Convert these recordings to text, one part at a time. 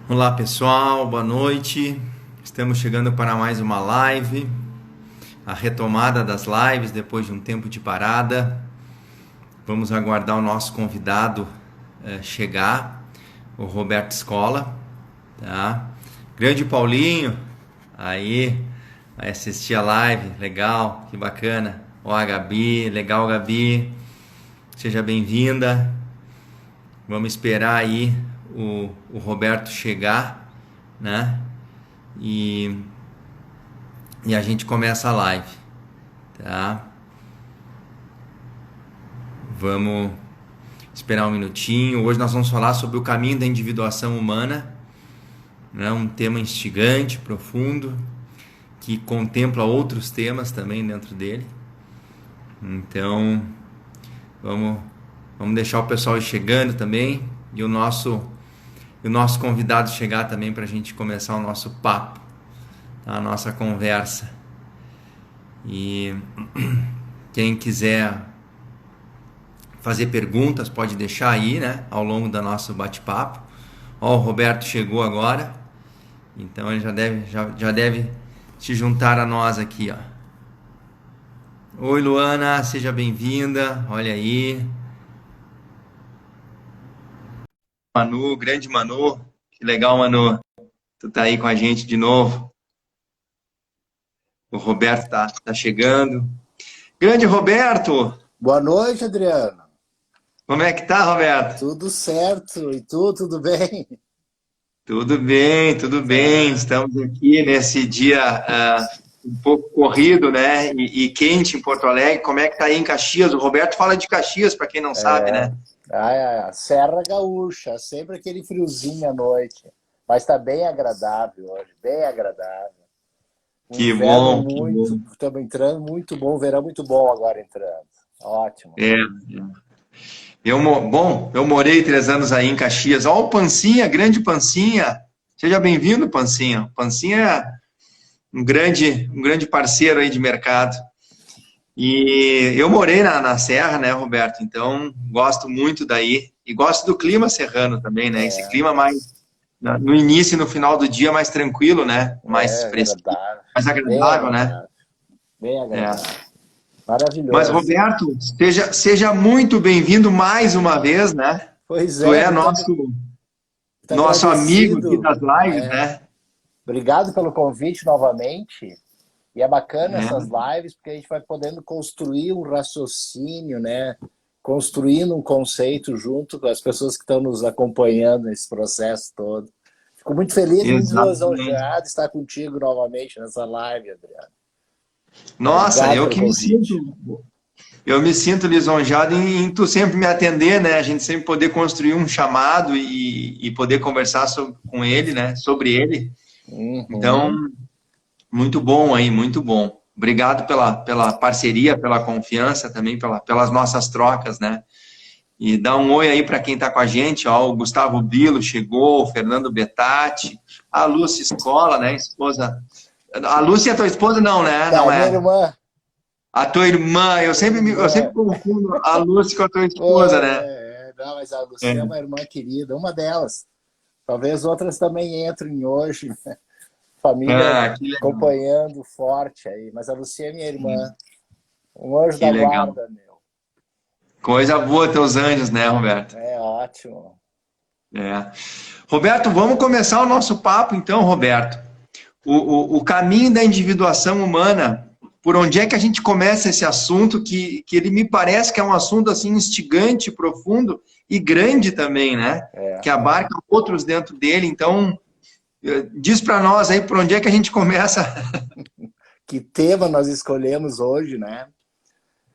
Olá pessoal, boa noite. Estamos chegando para mais uma live, a retomada das lives depois de um tempo de parada. Vamos aguardar o nosso convidado chegar, o Roberto Scola, tá? Grande Paulinho, aí vai assistir a live, legal, que bacana. Ó, a Gabi, legal, Gabi, seja bem-vinda. Vamos esperar aí o Roberto chegar, né? E a gente começa a live, tá? Vamos esperar um minutinho. Hoje nós vamos falar sobre o caminho da individuação humana, né? Um tema instigante, profundo, que contempla outros temas também dentro dele. Então, vamos deixar o pessoal ir chegando também e o nosso convidado chegar também para a gente começar o nosso papo, a nossa conversa. E quem quiser fazer perguntas pode deixar aí, né, ao longo do nosso bate-papo. Ó, o Roberto chegou agora, então ele já deve se juntar a nós aqui, ó. Oi, Luana, seja bem-vinda. Olha aí, Manu, grande Manu, que legal, Manu, tu tá aí com a gente de novo. O Roberto tá chegando. Grande Roberto! Boa noite, Adriano. Como é que tá, Roberto? Tudo certo? E tu, tudo bem? Tudo bem, tudo bem. Estamos aqui nesse dia um pouco corrido, né? E quente em Porto Alegre. Como é que tá aí em Caxias? O Roberto fala de Caxias, para quem não sabe, né? Serra Gaúcha, sempre aquele friozinho à noite. Mas está bem agradável hoje, bem agradável. Um Que inverno bom, que bom. muito, estamos entrando muito bom, verão muito bom agora entrando. Ótimo. É. Eu morei 3 anos aí em Caxias. Ó, o Pancinha, grande Pancinha. Seja bem-vindo, Pancinha. Pancinha é um grande parceiro aí de mercado. E eu morei na Serra, né, Roberto? Então, gosto muito daí. E gosto do clima serrano também, né? Esse clima mais, no início e no final do dia, mais tranquilo, né? Mais fresquinho, Agradável, mais bem agradável, né? agradável, bem É. agradável. Mas, Maravilhoso. Roberto, seja muito bem-vindo mais uma vez, né? Pois Tu é, é muito, muito nosso amigo aqui agradecido. das lives, né? Obrigado pelo convite novamente. E é bacana essas É, lives porque a gente vai podendo construir um raciocínio, né? Construindo um conceito junto com as pessoas que estão nos acompanhando nesse processo todo. Fico muito feliz e muito exatamente. lisonjeado de estar contigo novamente nessa live, Adriano. Nossa, Obrigado pelo convite. eu me sinto lisonjeado em tu sempre me atender, né? A gente sempre poder construir um chamado e poder conversar com ele, né? Sobre ele. Então, Uhum. muito bom aí, muito bom. Obrigado pela parceria, pela confiança também, pelas nossas trocas, né? E dá um oi aí para quem está com a gente, ó, o Gustavo Bilo chegou, o Fernando Betati, a Lúcia Escola, né? Esposa. A Lúcia é tua esposa? Não, né? Tá, Não minha é. irmã, A tua irmã, eu sempre irmã. confundo a Lúcia com a tua esposa, né? Não, mas a Lucia é É. uma irmã querida, uma delas. Talvez outras também entrem hoje. Família Ah, que legal. acompanhando forte aí. Mas a Lucia é minha irmã. Um anjo Que da legal. guarda, meu. Coisa boa teus anjos, né, Roberto? É ótimo. É. Roberto, vamos começar o nosso papo então, Roberto. O caminho da individuação humana, por onde é que a gente começa esse assunto que ele me parece que é um assunto assim instigante, profundo e grande também, né? É. Que abarca outros dentro dele. Então, diz para nós aí por onde é que a gente começa. Que tema nós escolhemos hoje, né?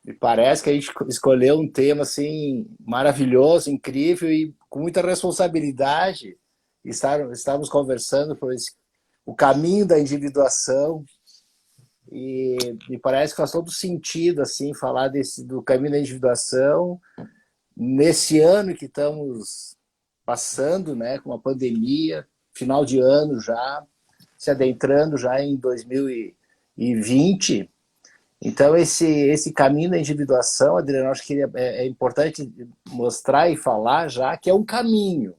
Me parece que a gente escolheu um tema assim maravilhoso, incrível e com muita responsabilidade. Estávamos conversando por o caminho da individuação e me parece que faz todo sentido assim falar do caminho da individuação nesse ano que estamos passando, né, com a pandemia, final de ano já, se adentrando já em 2020. Então, esse caminho da individuação, Adriano, acho que é importante mostrar e falar já que é um caminho,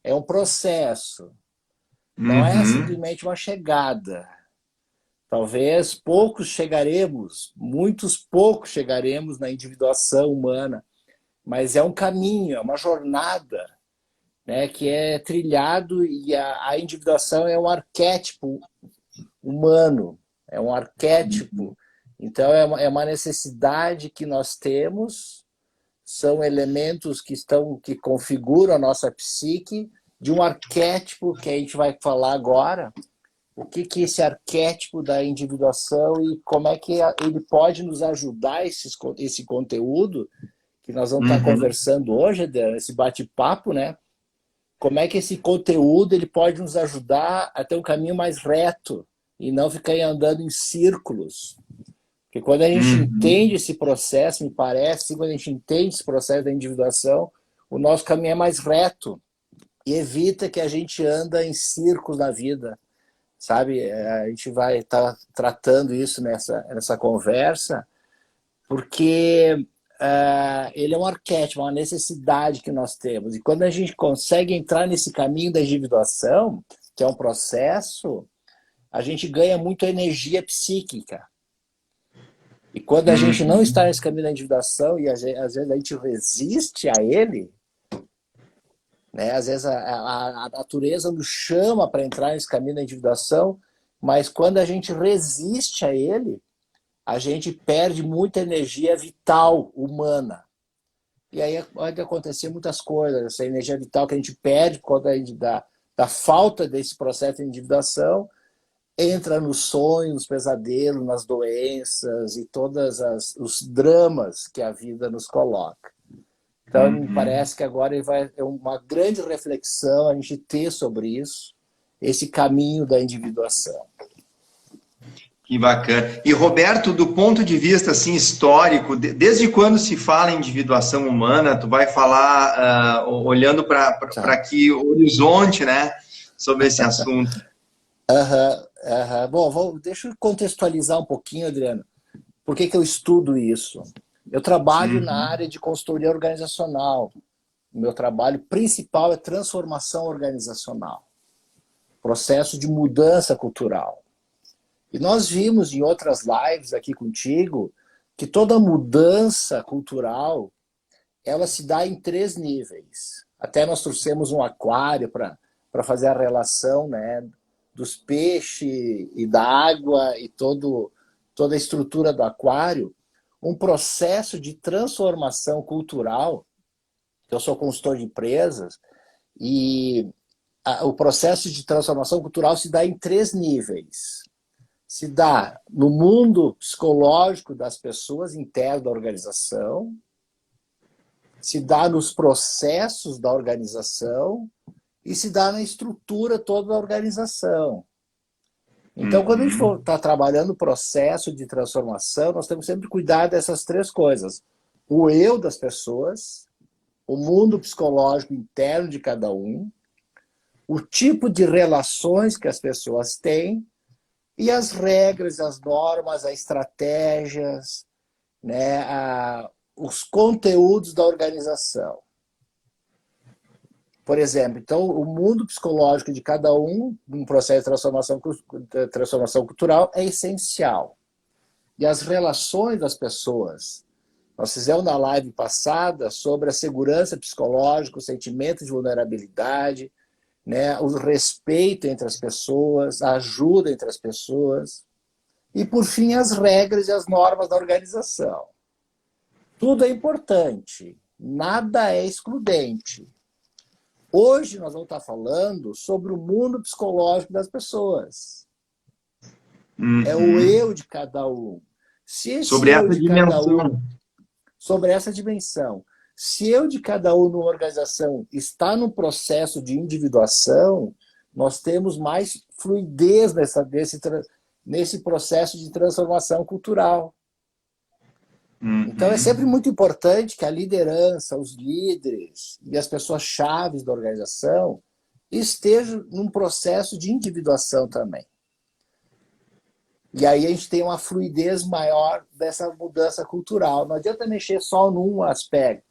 é um processo. Não é Uhum. simplesmente uma chegada. Talvez poucos chegaremos, muitos poucos chegaremos na individuação humana, mas é um caminho, é uma jornada, né, que é trilhado e a individuação é um arquétipo humano, é um arquétipo. Então é uma necessidade que nós temos, são elementos que configuram a nossa psique de um arquétipo que a gente vai falar agora. O que esse arquétipo da individuação e como é que ele pode nos ajudar, esse conteúdo que nós vamos estar Uhum. conversando hoje, esse bate-papo, né? Como é que esse conteúdo ele pode nos ajudar a ter um caminho mais reto e não ficar andando em círculos. Porque quando a gente Uhum. entende esse processo, me parece, quando a gente entende esse processo da individuação, o nosso caminho é mais reto e evita que a gente anda em círculos na vida, sabe? A gente vai estar tratando isso nessa conversa, porque ele é um arquétipo, uma necessidade que nós temos. E quando a gente consegue entrar nesse caminho da individuação, que é um processo, a gente ganha muito energia psíquica. E quando a gente não está Uhum. nesse caminho da individuação e às vezes a gente resiste a ele, né? Às vezes a natureza nos chama para entrar nesse caminho da individuação, mas quando a gente resiste a ele, a gente perde muita energia vital humana. E aí pode acontecer muitas coisas. Essa energia vital que a gente perde por conta da falta desse processo de individuação entra nos sonhos, nos pesadelos, nas doenças e todos os dramas que a vida nos coloca. Então, me Uhum. parece que agora vai é uma grande reflexão a gente ter sobre isso, esse caminho da individuação. Que bacana. E Roberto, do ponto de vista assim histórico, desde quando se fala em individuação humana, tu vai falar olhando para Tá. que horizonte, né, sobre esse assunto. Uhum, uhum. Bom, deixa eu contextualizar um pouquinho, Adriano. Por que eu estudo isso? Eu trabalho na Uhum. área de consultoria organizacional. O meu trabalho principal é transformação organizacional, processo de mudança cultural. E nós vimos em outras lives aqui contigo que toda mudança cultural ela se dá em três níveis. Até nós trouxemos um aquário para fazer a relação, né, dos peixes e da água e toda a estrutura do aquário. Um processo de transformação cultural. Eu sou consultor de empresas e o processo de transformação cultural se dá em três níveis. Se dá no mundo psicológico das pessoas interno da organização, se dá nos processos da organização e se dá na estrutura toda da organização. Então, quando a gente Uhum. está trabalhando o processo de transformação, nós temos sempre que cuidar dessas três coisas. O eu das pessoas, o mundo psicológico interno de cada um, o tipo de relações que as pessoas têm e as regras, as normas, as estratégias, né, os conteúdos da organização. Por exemplo, então, o mundo psicológico de cada um, num processo de transformação cultural, é essencial. E as relações das pessoas. Nós fizemos na live passada sobre a segurança psicológica, o sentimento de vulnerabilidade, né, o respeito entre as pessoas, a ajuda entre as pessoas. E, por fim, as regras e as normas da organização. Tudo é importante, nada é excludente. Hoje nós vamos estar falando sobre o mundo psicológico das pessoas. É o Uhum. eu de cada um. Se esse Sobre eu essa de cada um, dimensão. sobre essa dimensão, se eu de cada um numa organização está no processo de individuação, nós temos mais fluidez nesse processo de transformação cultural. Então é sempre Uhum. muito importante que a liderança, os líderes e as pessoas chaves da organização estejam num processo de individuação também. E aí a gente tem uma fluidez maior dessa mudança cultural. Não adianta mexer só num aspecto.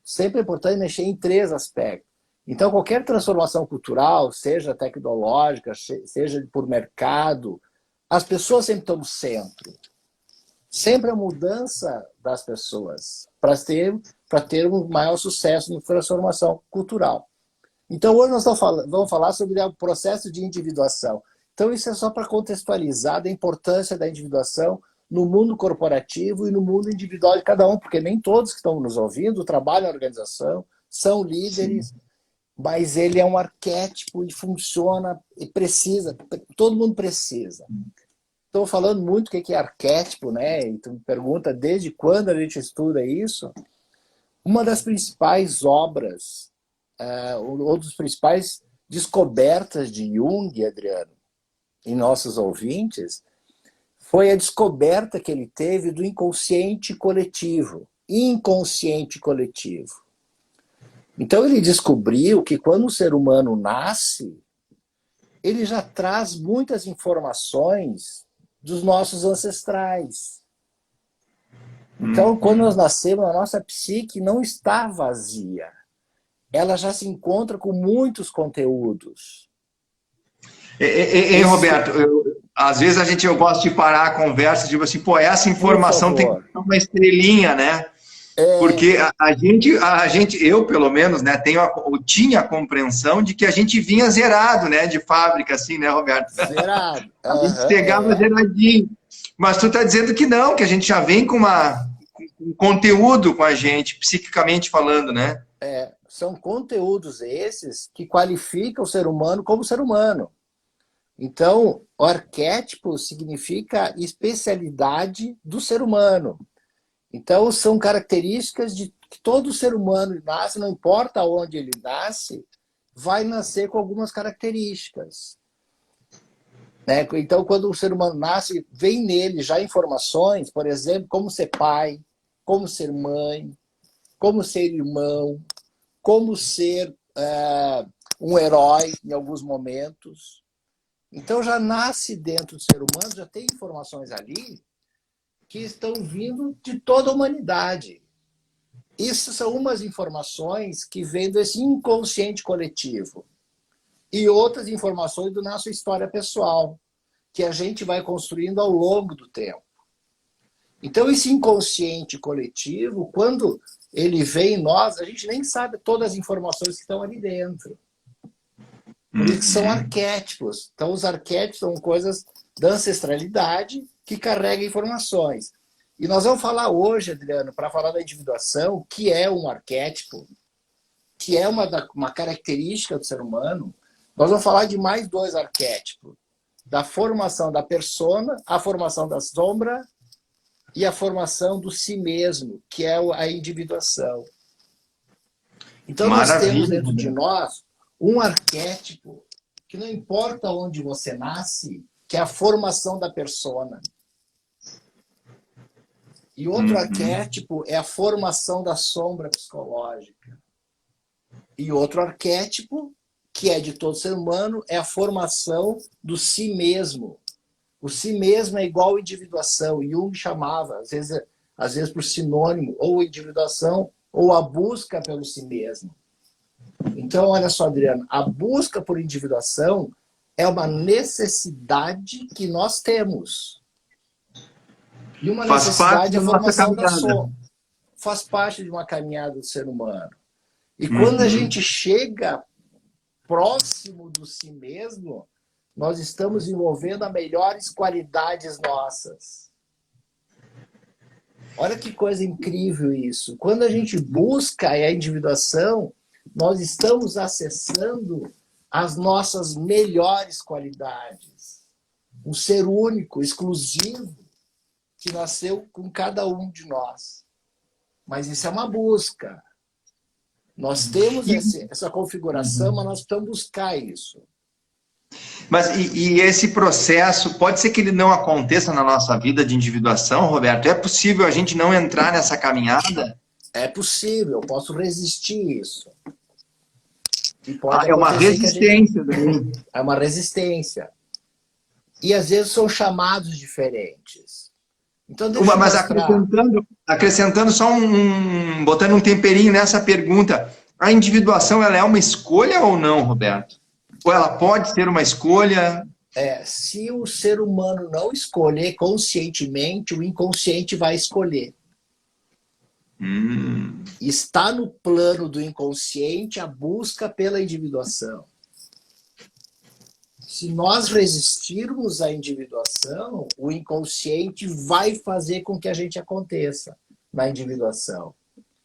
Sempre é importante mexer em três aspectos. Então, qualquer transformação cultural, seja tecnológica, seja por mercado, as pessoas sempre estão no centro. Sempre a mudança das pessoas para ter um maior sucesso na transformação cultural. Então, hoje nós vamos falar sobre o processo de individuação. Então, isso é só para contextualizar a importância da individuação no mundo corporativo e no mundo individual de cada um, porque nem todos que estão nos ouvindo trabalham na organização, são líderes, sim, mas ele é um arquétipo e funciona e precisa, todo mundo precisa. Estou falando muito o que é arquétipo, né? Então me pergunta desde quando a gente estuda isso. Uma das principais obras, ou dos principais descobertas de Jung, Adriano, em nossos ouvintes, foi a descoberta que ele teve do inconsciente coletivo. Inconsciente coletivo. Então ele descobriu que quando o ser humano nasce, ele já traz muitas informações dos nossos ancestrais. Então, quando nós nascemos, a nossa psique não está vazia. Ela já se encontra com muitos conteúdos. Roberto, às vezes eu gosto de parar a conversa e digo assim, pô, essa informação tem que ter uma estrelinha, né? Porque a gente, eu pelo menos, né, tinha a compreensão de que a gente vinha zerado, né, de fábrica, assim, né, Roberto? Zerado. A gente chegava zeradinho. Mas tu tá dizendo que não, que a gente já vem com um conteúdo com a gente, psiquicamente falando, né? São conteúdos esses que qualificam o ser humano como ser humano. Então, o arquétipo significa especialidade do ser humano. Então, são características de que todo ser humano nasce, não importa onde ele nasce, vai nascer com algumas características. Né? Então, quando o ser humano nasce, vem nele já informações, por exemplo, como ser pai, como ser mãe, como ser irmão, como ser um herói em alguns momentos. Então, já nasce dentro do ser humano, já tem informações ali que estão vindo de toda a humanidade. Isso são umas informações que vêm desse inconsciente coletivo. E outras informações da nossa história pessoal, que a gente vai construindo ao longo do tempo. Então, esse inconsciente coletivo, quando ele vem em nós, a gente nem sabe todas as informações que estão ali dentro. Por isso que são arquétipos. Então, os arquétipos são coisas da ancestralidade que carregam informações. E nós vamos falar hoje, Adriano, para falar da individuação, que é um arquétipo, que é uma característica do ser humano. Nós vamos falar de mais 2 arquétipos. Da formação da persona, a formação da sombra e a formação do si mesmo, que é a individuação. Então, nós temos dentro de nós um arquétipo que não importa onde você nasce, que é a formação da persona. E outro arquétipo é a formação da sombra psicológica. E outro arquétipo, que é de todo ser humano, é a formação do si mesmo. O si mesmo é igual à individuação. Jung chamava, às vezes por sinônimo, ou individuação, ou a busca pelo si mesmo. Então, olha só, Adriano, a busca por individuação é uma necessidade que nós temos. E uma necessidade é a formação da sombra. Faz parte de uma caminhada do ser humano. E quando a gente chega próximo do si mesmo, nós estamos envolvendo as melhores qualidades nossas. Olha que coisa incrível isso. Quando a gente busca a individuação, nós estamos acessando as nossas melhores qualidades. Um ser único, exclusivo, que nasceu com cada um de nós. Mas isso é uma busca. Nós temos essa configuração, mas nós precisamos buscar isso. Mas e esse processo, pode ser que ele não aconteça na nossa vida de individuação, Roberto? É possível a gente não entrar nessa caminhada? É possível, eu posso resistir isso. É uma resistência. É uma resistência. E às vezes são chamados diferentes. Então, mas acrescentando só botando um temperinho nessa pergunta, A individuação, ela é uma escolha ou não, Roberto? Ou ela pode ser uma escolha? Se o ser humano não escolher conscientemente, o inconsciente vai escolher. Está no plano do inconsciente a busca pela individuação. Se nós resistirmos à individuação, o inconsciente vai fazer com que a gente aconteça na individuação.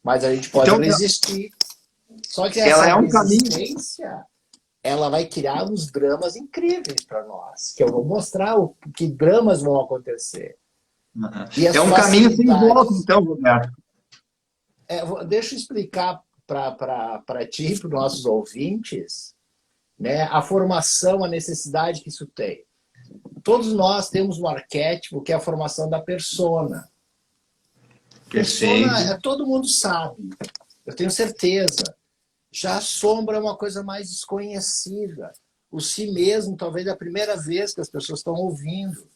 Mas a gente pode resistir. Só que essa resistência, ela vai criar uns dramas incríveis para nós. Que eu vou mostrar que dramas vão acontecer. É um caminho sem volta, então, Roberto. Deixa eu explicar para ti e para os nossos ouvintes, né, a formação, a necessidade que isso tem. Todos nós temos um arquétipo que é a formação da persona. Persona, todo mundo sabe, eu tenho certeza. Já a sombra é uma coisa mais desconhecida. O si mesmo, talvez é a primeira vez que as pessoas estão ouvindo.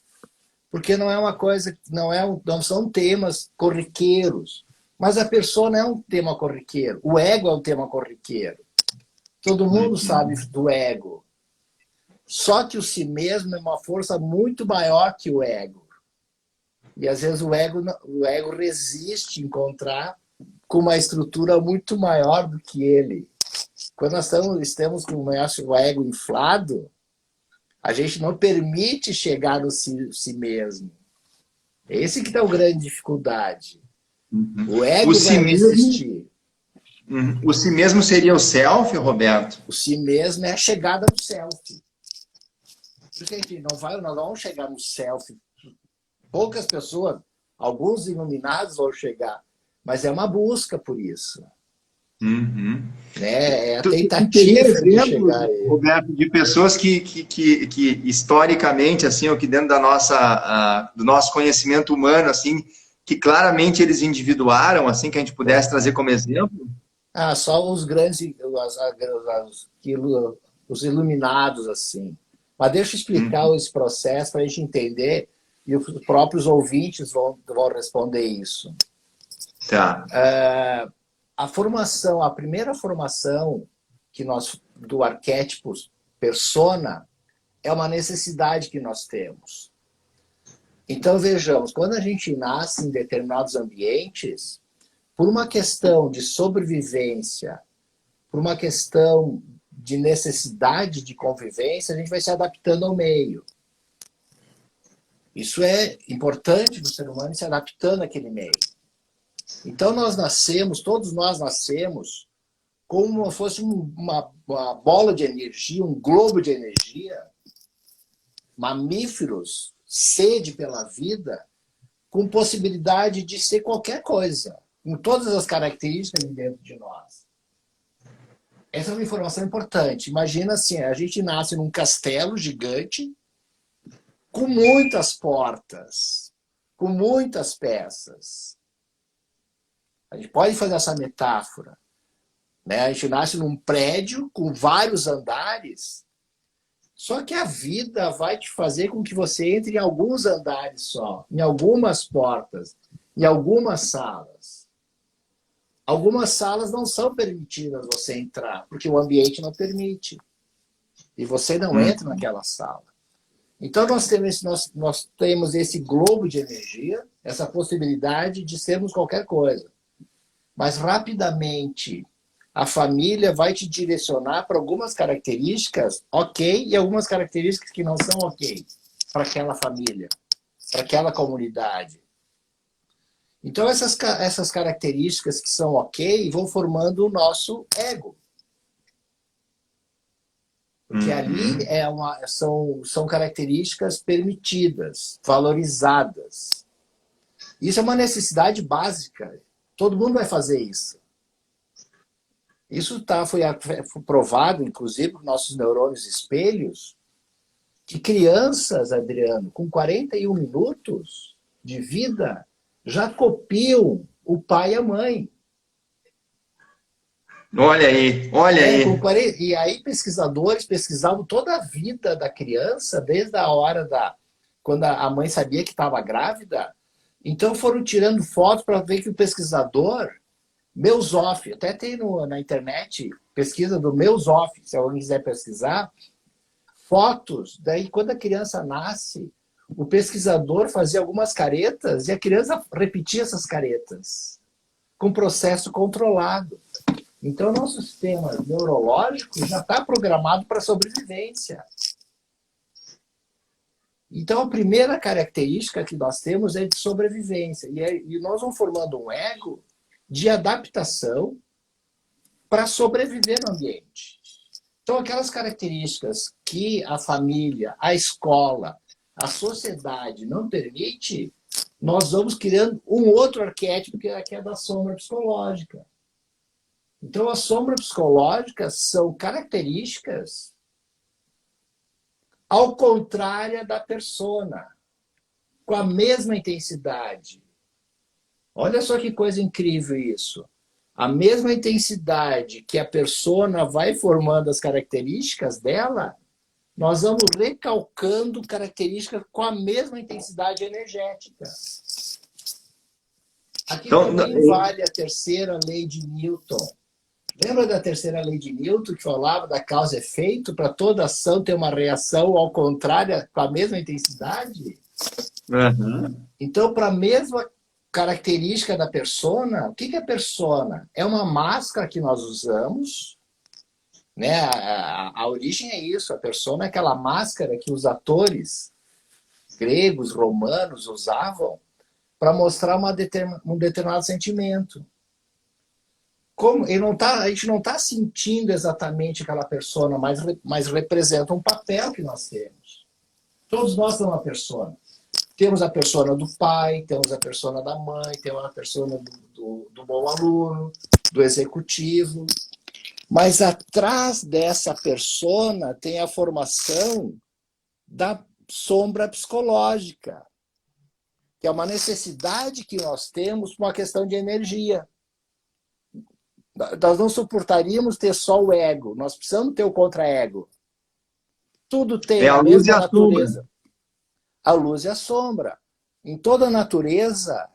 Porque não é uma coisa, não são temas corriqueiros. Mas a persona é um tema corriqueiro. O ego é um tema corriqueiro. Todo mundo sabe do ego. Só que o si mesmo é uma força muito maior que o ego. E às vezes o ego resiste a encontrar com uma estrutura muito maior do que ele. Quando nós estamos com o nosso ego inflado, a gente não permite chegar no si mesmo. Esse que está a grande dificuldade. O ego vai resistir. O si mesmo seria o self, Roberto? O si mesmo é a chegada no self. Porque a gente nós não vamos chegar no self. Poucas pessoas, alguns iluminados vão chegar, mas é uma busca por isso. É a tentativa de chegar aí. Roberto, de pessoas que historicamente, assim, ou que dentro do nosso conhecimento humano, assim, que claramente eles individuaram, assim, que a gente pudesse trazer como exemplo? Só os grandes, os iluminados, assim. Mas deixa eu explicar esse processo para a gente entender, e os próprios ouvintes vão responder isso. Tá. A primeira formação do arquétipo persona é uma necessidade que nós temos. Então, vejamos, quando a gente nasce em determinados ambientes, por uma questão de sobrevivência, por uma questão de necessidade de convivência, a gente vai se adaptando ao meio. Isso é importante do ser humano, se adaptando àquele meio. Então, todos nós nascemos como se fosse uma bola de energia, um globo de energia, mamíferos, sede pela vida, com possibilidade de ser qualquer coisa, com todas as características dentro de nós. Essa é uma informação importante. Imagina assim, a gente nasce num castelo gigante, com muitas portas, com muitas peças. A gente pode fazer essa metáfora, né? A gente nasce num prédio com vários andares, só que a vida vai te fazer com que você entre em alguns andares só, em algumas portas, em algumas salas. Algumas salas não são permitidas você entrar, porque o ambiente não permite. E você não entra naquela sala. Então nós temos esse globo de energia, essa possibilidade de sermos qualquer coisa. Mas rapidamente a família vai te direcionar para algumas características ok e algumas características que não são ok para aquela família, para aquela comunidade. Então essas características que são ok vão formando o nosso ego. Porque ali são características permitidas, valorizadas. Isso é uma necessidade básica. Todo mundo vai fazer isso. Isso foi provado, inclusive, por nossos neurônios espelhos, que crianças, Adriano, com 41 minutos de vida, já copiam o pai e a mãe. Olha aí, olha aí. E aí pesquisadores pesquisavam toda a vida da criança, desde a hora quando a mãe sabia que estava grávida. Então foram tirando fotos para ver que o pesquisador Meus Off, até tem na internet pesquisa do Meus Off, se alguém quiser pesquisar, fotos. Daí, quando a criança nasce, o pesquisador fazia algumas caretas e a criança repetia essas caretas com processo controlado. Então, nosso sistema neurológico já está programado para sobrevivência. Então, a primeira característica que nós temos é de sobrevivência. E nós vamos formando um ego de adaptação para sobreviver no ambiente. Então, aquelas características que a família, a escola, a sociedade não permite, nós vamos criando um outro arquétipo que é da sombra psicológica. Então, as sombras psicológicas são características ao contrário da persona, com a mesma intensidade. Olha só que coisa incrível isso. A mesma intensidade que a persona vai formando as características dela, nós vamos recalcando características com a mesma intensidade energética. Aqui então, também vale a terceira lei de Newton. Lembra da terceira lei de Newton, que falava da causa e efeito? Para toda ação ter uma reação ao contrário, com a mesma intensidade? Uhum. Então, para a mesma característica da persona, o que é persona? É uma máscara que nós usamos, né? A origem é isso, a persona é aquela máscara que os atores gregos, romanos usavam para mostrar um determinado sentimento. A gente não está sentindo exatamente aquela persona, mas representa um papel que nós temos. Todos nós temos uma persona. Temos a persona do pai, temos a persona da mãe, temos a persona do bom aluno, do executivo. Mas atrás dessa persona tem a formação da sombra psicológica, que é uma necessidade que nós temos por uma questão de energia. Nós não suportaríamos ter só o ego, nós precisamos ter o contra-ego. Tudo tem a mesma natureza. A luz e a sombra. Em toda a natureza,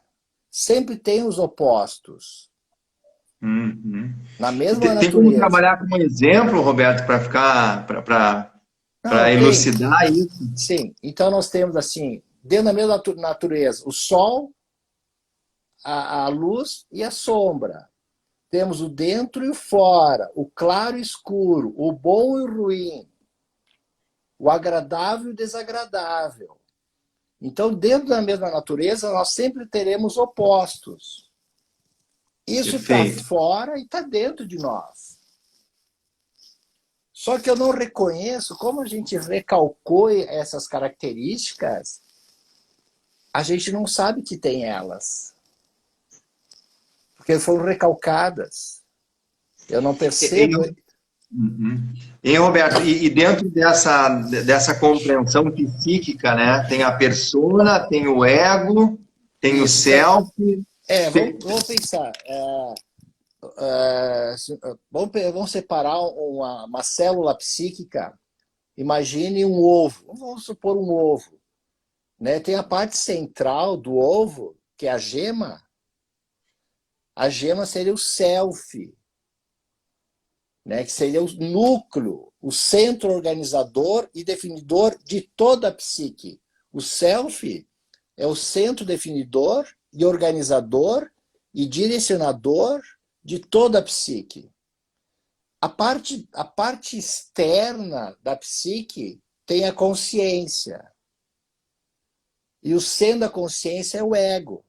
sempre tem os opostos. Uhum. Na mesma natureza. Tem como trabalhar como exemplo, Roberto, para ficar para elucidar isso? Sim. Então nós temos assim, dentro da mesma natureza, o sol, a luz e a sombra. Temos o dentro e o fora, o claro e o escuro, o bom e o ruim, o agradável e o desagradável. Então, dentro da mesma natureza, nós sempre teremos opostos. Isso está fora e está dentro de nós. Só que eu não reconheço, como a gente recalcou essas características, a gente não sabe que tem elas. Porque foram recalcadas. Eu não percebo. E Roberto, e dentro dessa compreensão psíquica, né, tem a persona, tem o ego, tem o self. Vamos pensar. Vamos separar uma célula psíquica. Imagine um ovo. Vamos supor um ovo. Né? Tem a parte central do ovo, que é a gema. A gema seria o self, né? Que seria o núcleo, o centro organizador e definidor de toda a psique. O self é o centro definidor e organizador e direcionador de toda a psique. A parte externa da psique tem a consciência. E o centro da consciência é o ego.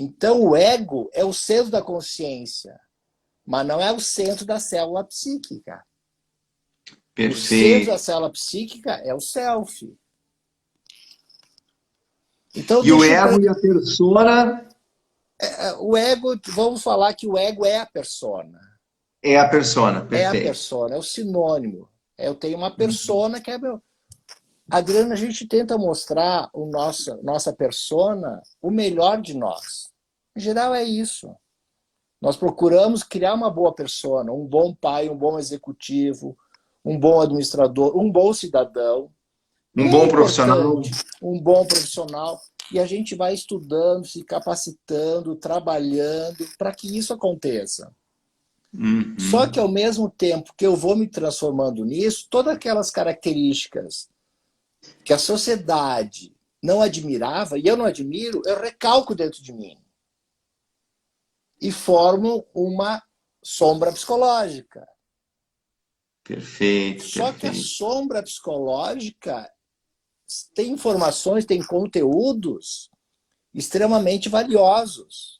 Então, o ego é o centro da consciência, mas não é o centro da célula psíquica. Perfeito. O centro da célula psíquica é o self. Então, e o ego e a persona? O ego, vamos falar que o ego é a persona. É a persona, perfeito. É a persona, é o sinônimo. Eu tenho uma persona que é meu... Adriano, a gente tenta mostrar nossa persona, o melhor de nós. Em geral é isso. Nós procuramos criar uma boa persona, um bom pai, um bom executivo, um bom administrador, um bom cidadão. Um bom profissional. Um bom profissional. E a gente vai estudando, se capacitando, trabalhando para que isso aconteça. Só que ao mesmo tempo que eu vou me transformando nisso, todas aquelas características que a sociedade não admirava, e eu não admiro, eu recalco dentro de mim. E formo uma sombra psicológica. Perfeito, Só que a perfeito. sombra psicológica tem informações, tem conteúdos extremamente valiosos.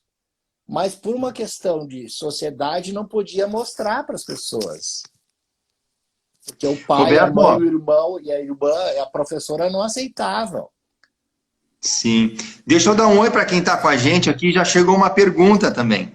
Mas por uma questão de sociedade não podia mostrar para as pessoas. Porque o pai, a Roberto, mãe, o irmão e a irmã, a professora não aceitavam. sim. Deixa eu dar um oi para quem está com a gente aqui. Já chegou uma pergunta também.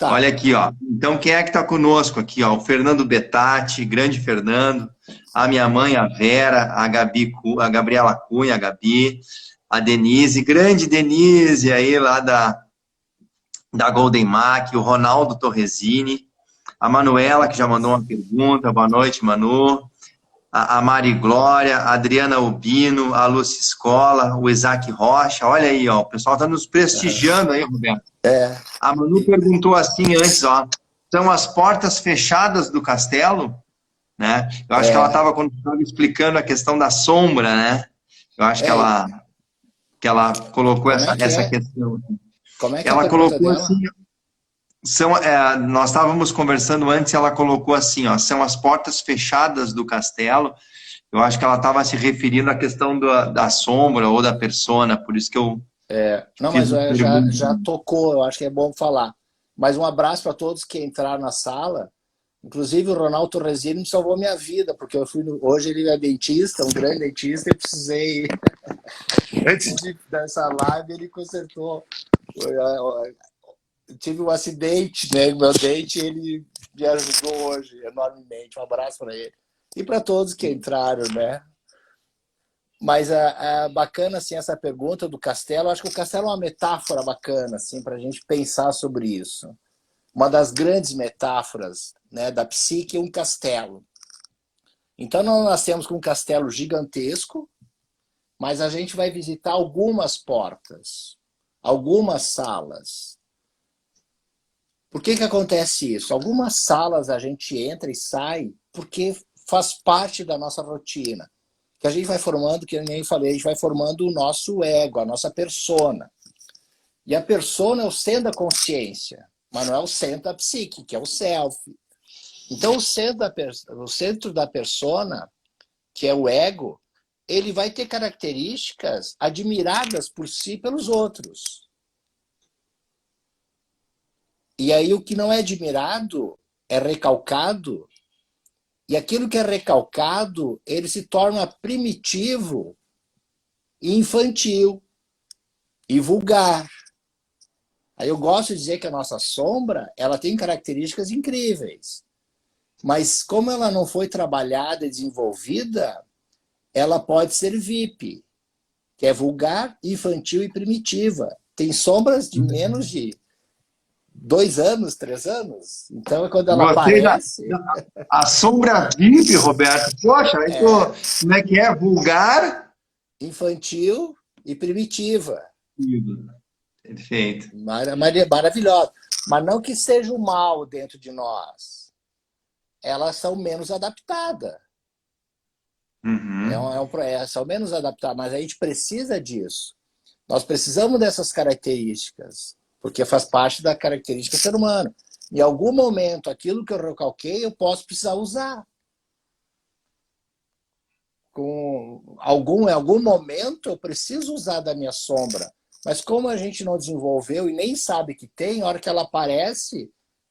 Olha Tá. aqui, ó. Então, quem é que está conosco aqui, ó? O Fernando Betatti, grande Fernando. A minha mãe, a Vera, a Gabi, a Gabriela Cunha, a Gabi, a Denise, grande Denise aí lá da Golden Mac, o Ronaldo Torresini, a Manuela, que já mandou uma pergunta. Boa noite, Manu. A Mari Glória, a Adriana Ubino, a Lúcia Escola, o Isaac Rocha. Olha aí, ó, o pessoal está nos prestigiando aí, Roberto. É. A Manu perguntou assim antes, ó, são as portas fechadas do castelo, né? Eu acho que ela estava quando estava explicando a questão da sombra, né? Eu acho É. que ela colocou Como é que essa é? questão. Como é que é a Ela pergunta colocou dela? assim, nós estávamos conversando antes, ela colocou assim, ó, são as portas fechadas do castelo. Eu acho que ela estava se referindo à questão da sombra ou da persona, por isso que eu Não, fiz mas a pergunta. já tocou, eu acho que é bom falar. Mas um abraço para todos que entraram na sala. Inclusive o Ronaldo Torresini salvou minha vida, porque eu fui hoje ele é dentista, um grande dentista, e precisei, antes dessa live, ele consertou. Eu tive um acidente, né? Meu dente, ele me ajudou hoje enormemente. Um abraço para ele. E para todos que entraram, né? Mas bacana assim, essa pergunta do castelo. Acho que o castelo é uma metáfora bacana assim, para a gente pensar sobre isso. Uma das grandes metáforas, né, da psique é um castelo. Então nós nascemos com um castelo gigantesco, mas a gente vai visitar algumas portas, algumas salas. Por que acontece isso? Algumas salas a gente entra e sai porque faz parte da nossa rotina. Que a gente vai formando, que eu nem falei, a gente vai formando o nosso ego, a nossa persona. E a persona é o centro da consciência, mas não é o centro da psique, que é o self. Então, o centro da persona, que é o ego, ele vai ter características admiradas por si e pelos outros. E aí o que não é admirado é recalcado, e aquilo que é recalcado, ele se torna primitivo e infantil e vulgar. Aí eu gosto de dizer que a nossa sombra, ela tem características incríveis. Mas como ela não foi trabalhada e desenvolvida, ela pode ser VIP, que é vulgar, infantil e primitiva. Tem sombras de menos de 2 anos, 3 anos. Então, quando ela Gostei aparece... a sombra VIP, Roberto. Poxa, aí como é que é? Vulgar? Infantil e primitiva. Perfeito. Maravilhosa. Mas não que seja o mal dentro de nós. Elas são menos adaptadas. São menos adaptadas, mas a gente precisa disso. Nós precisamos dessas características, porque faz parte da característica do ser humano. Em algum momento, aquilo que eu recalquei, eu posso precisar usar. Em algum momento, eu preciso usar da minha sombra. Mas como a gente não desenvolveu e nem sabe que tem, a hora que ela aparece,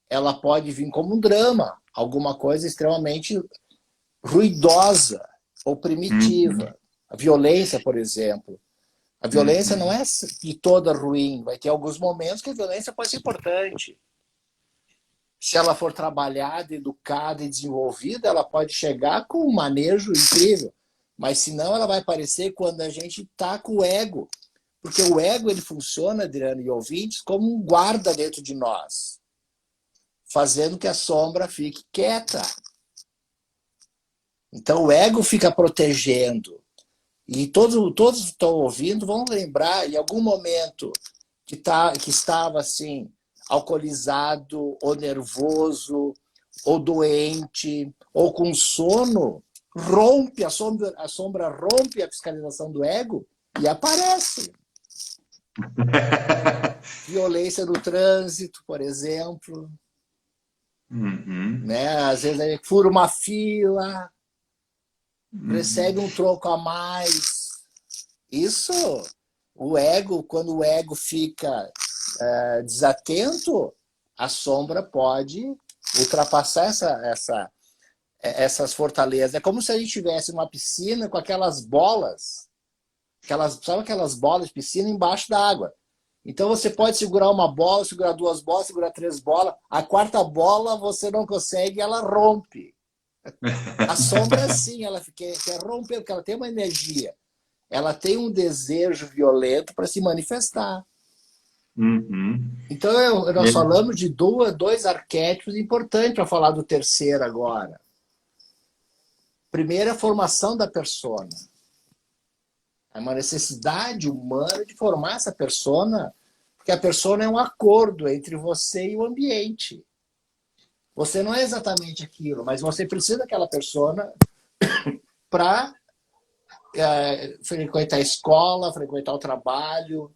ela pode vir como um drama, alguma coisa extremamente ruidosa ou primitiva. A violência, por exemplo. A violência não é de toda ruim. Vai ter alguns momentos que a violência pode ser importante. Se ela for trabalhada, educada e desenvolvida, ela pode chegar com um manejo incrível. Mas senão ela vai aparecer quando a gente está com o ego. Porque o ego ele funciona, Adriano e ouvintes, como um guarda dentro de nós, fazendo que a sombra fique quieta. Então o ego fica protegendo. E todos que estão ouvindo vão lembrar, em algum momento, que estava assim, alcoolizado, ou nervoso, ou doente, ou com sono, rompe, a sombra rompe a fiscalização do ego e aparece. Violência no trânsito, por exemplo. Né? Às vezes a gente fura uma fila, recebe um troco a mais. Isso, o ego, quando o ego fica desatento, a sombra pode ultrapassar essas fortalezas. É como se a gente tivesse uma piscina com aquelas bolas, sabe aquelas bolas de piscina embaixo da água. Então você pode segurar uma bola, segurar duas bolas, segurar três bolas. A quarta bola você não consegue, ela rompe. A sombra sim, ela quer romper, porque ela tem uma energia. Ela tem um desejo violento para se manifestar. Então nós falamos de dois arquétipos importantes para falar do terceiro agora. Primeiro, a formação da persona. É uma necessidade humana de formar essa persona, porque a persona é um acordo entre você e o ambiente. Você não é exatamente aquilo, mas você precisa daquela persona para frequentar a escola, frequentar o trabalho.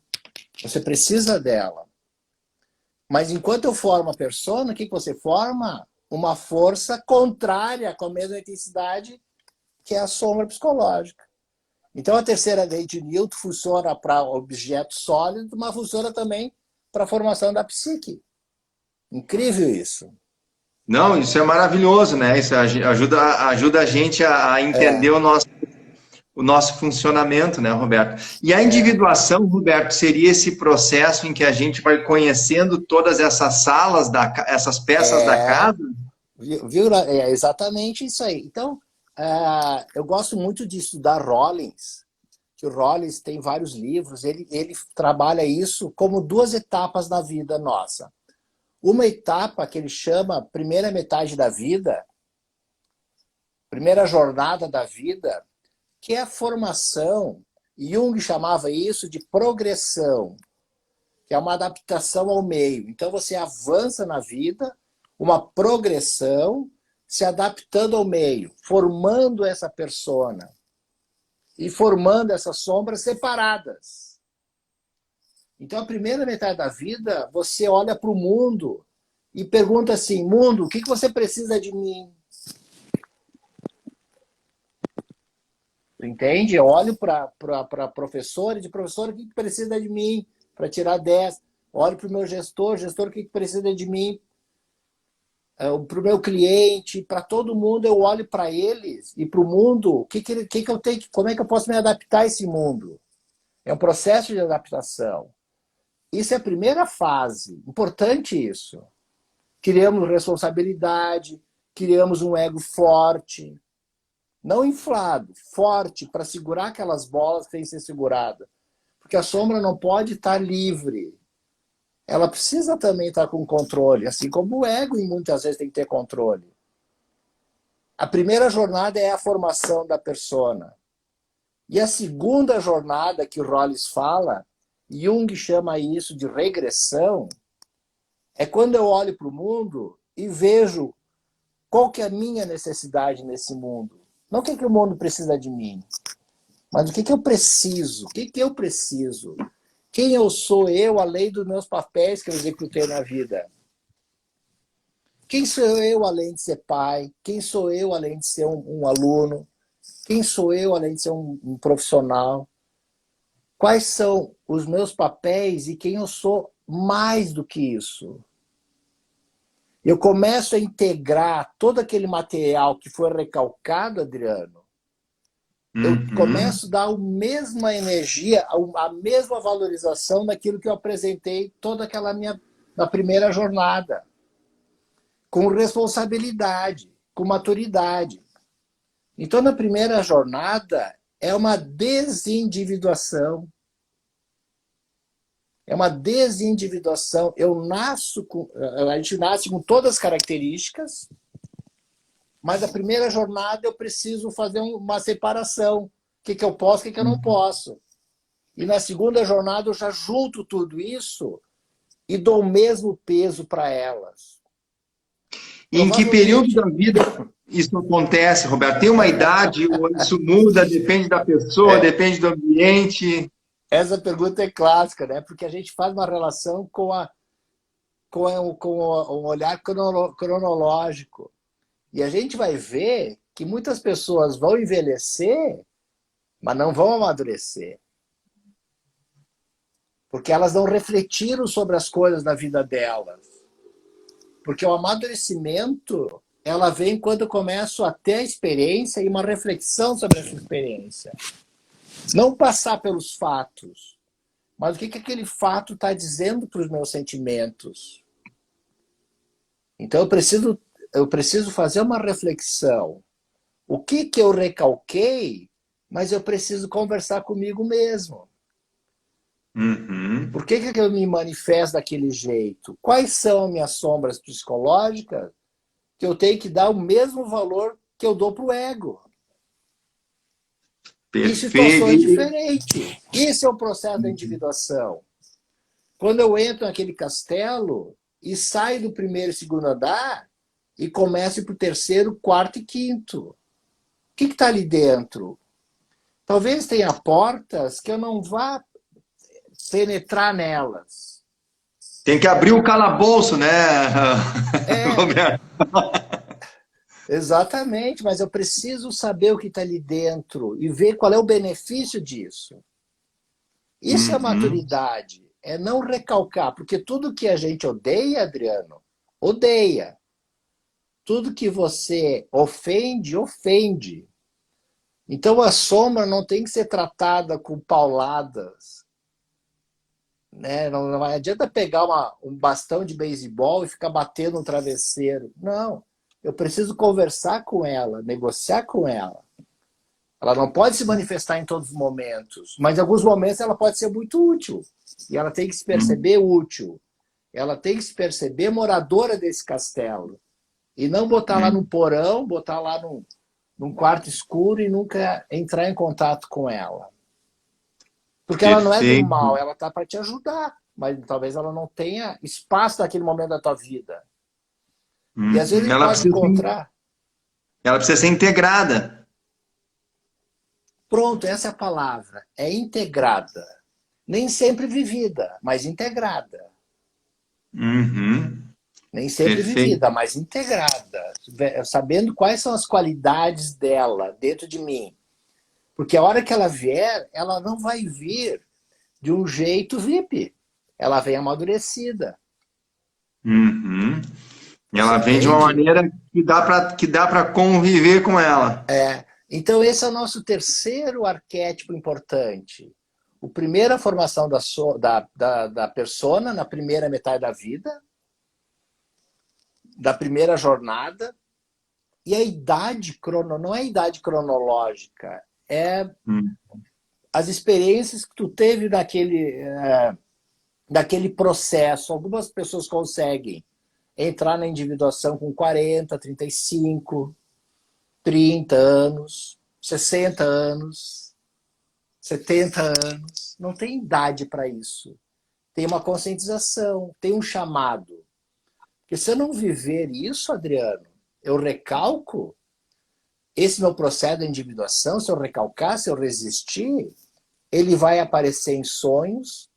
Você precisa dela. Mas enquanto eu formo a persona, o que você forma? Uma força contrária com a mesma intensidade que é a sombra psicológica. Então, a terceira lei de Newton funciona para objetos sólidos, mas funciona também para a formação da psique. Incrível isso. Não, isso é maravilhoso, né? Isso ajuda a gente a entender o nosso funcionamento, né, Roberto? E a individuação, Roberto, seria esse processo em que a gente vai conhecendo todas essas salas, essas peças da casa? Viu? É exatamente isso aí. Então, eu gosto muito de estudar Rollins, que o Rollins tem vários livros, ele trabalha isso como duas etapas da vida nossa. Uma etapa que ele chama primeira metade da vida, primeira jornada da vida, que é a formação. Jung chamava isso de progressão, que é uma adaptação ao meio. Então você avança na vida, uma progressão, se adaptando ao meio, formando essa persona e formando essas sombras separadas. Então, a primeira metade da vida, você olha para o mundo e pergunta assim, mundo, o que você precisa de mim? Entende? Eu olho para professor e de professor, o que precisa de mim para tirar 10? Olho para o meu gestor, o que precisa de mim? Para o meu cliente, para todo mundo, eu olho para eles e para o mundo, o que eu tenho, como é que eu posso me adaptar a esse mundo? É um processo de adaptação. Isso é a primeira fase, importante isso. Criamos responsabilidade, criamos um ego forte, não inflado, forte, para segurar aquelas bolas que têm que ser seguradas. Porque a sombra não pode estar livre. Ela precisa também estar com controle, assim como o ego muitas vezes tem que ter controle. A primeira jornada é a formação da persona. E a segunda jornada que o Rollins fala, Jung chama isso de regressão, é quando eu olho para o mundo e vejo qual que é a minha necessidade nesse mundo. Não o que o mundo precisa de mim, mas o que eu preciso. O que eu preciso? Quem eu sou eu, além dos meus papéis que eu executei na vida? Quem sou eu, além de ser pai? Quem sou eu, além de ser um aluno? Quem sou eu, além de ser um profissional? Quais são os meus papéis e quem eu sou mais do que isso? Eu começo a integrar todo aquele material que foi recalcado, Adriano. Eu começo a dar a mesma energia, a mesma valorização daquilo que eu apresentei toda aquela na primeira jornada. Com responsabilidade, com maturidade. Então, na primeira jornada, é uma desindividuação. É uma desindividuação. A gente nasce com todas as características, mas a primeira jornada eu preciso fazer uma separação, que eu posso, o que eu não posso. E na segunda jornada eu já junto tudo isso e dou o mesmo peso para elas. Em que período da vida isso acontece, Roberto? Tem uma idade ou isso muda, depende da pessoa, depende do ambiente? Essa pergunta é clássica, né? Porque a gente faz uma relação com um olhar cronológico. E a gente vai ver que muitas pessoas vão envelhecer, mas não vão amadurecer. Porque elas não refletiram sobre as coisas da vida delas. Porque o amadurecimento, ela vem quando eu começo a ter a experiência e uma reflexão sobre essa experiência. Não passar pelos fatos, mas o que aquele fato está dizendo para os meus sentimentos. Então eu preciso fazer uma reflexão. O que eu recalquei, mas eu preciso conversar comigo mesmo. Uhum. Por que eu me manifesto daquele jeito? Quais são as minhas sombras psicológicas que eu tenho que dar o mesmo valor que eu dou para o ego? Em situações diferentes. Esse é o processo da individuação. Quando eu entro naquele castelo e saio do primeiro e segundo andar e começo para o terceiro, quarto e quinto. O que está ali dentro? Talvez tenha portas que eu não vá penetrar nelas. Tem que abrir o calabouço, né, Roberto? Exatamente, mas eu preciso saber o que está ali dentro e ver qual é o benefício disso. Isso é maturidade, é não recalcar, porque tudo que a gente odeia, Adriano, odeia. Tudo que você ofende, ofende. Então a sombra não tem que ser tratada com pauladas. Né? Não adianta pegar um bastão de beisebol e ficar batendo no travesseiro. Não. Eu preciso conversar com ela, negociar com ela. Ela não pode se manifestar em todos os momentos, mas em alguns momentos ela pode ser muito útil. E ela tem que se perceber útil. Ela tem que se perceber moradora desse castelo. E não botar lá no porão, botar lá num quarto escuro e nunca entrar em contato com ela. Porque ela não é do mal, ela está para te ajudar. Mas talvez ela não tenha espaço naquele momento da tua vida. E às vezes a gente pode encontrar. Ela precisa ser integrada. Pronto, essa é a palavra. É integrada. Nem sempre vivida, mas integrada. Nem sempre vivida, mas integrada. Sabendo quais são as qualidades dela dentro de mim. Porque a hora que ela vier, ela não vai vir de um jeito VIP. Ela vem amadurecida. Ela vem de uma maneira que dá para conviver com ela. Então esse é o nosso terceiro arquétipo importante. O primeiro, a formação da persona na primeira metade da vida, da primeira jornada, e a idade não é a idade cronológica, é as experiências que tu teve daquele processo. Algumas pessoas conseguem entrar na individuação com 40, 35, 30 anos, 60 anos, 70 anos. Não tem idade para isso. Tem uma conscientização, tem um chamado. Porque se eu não viver isso, Adriano, eu recalco, esse meu processo de individuação, se eu recalcar, se eu resistir, ele vai aparecer em sonhos,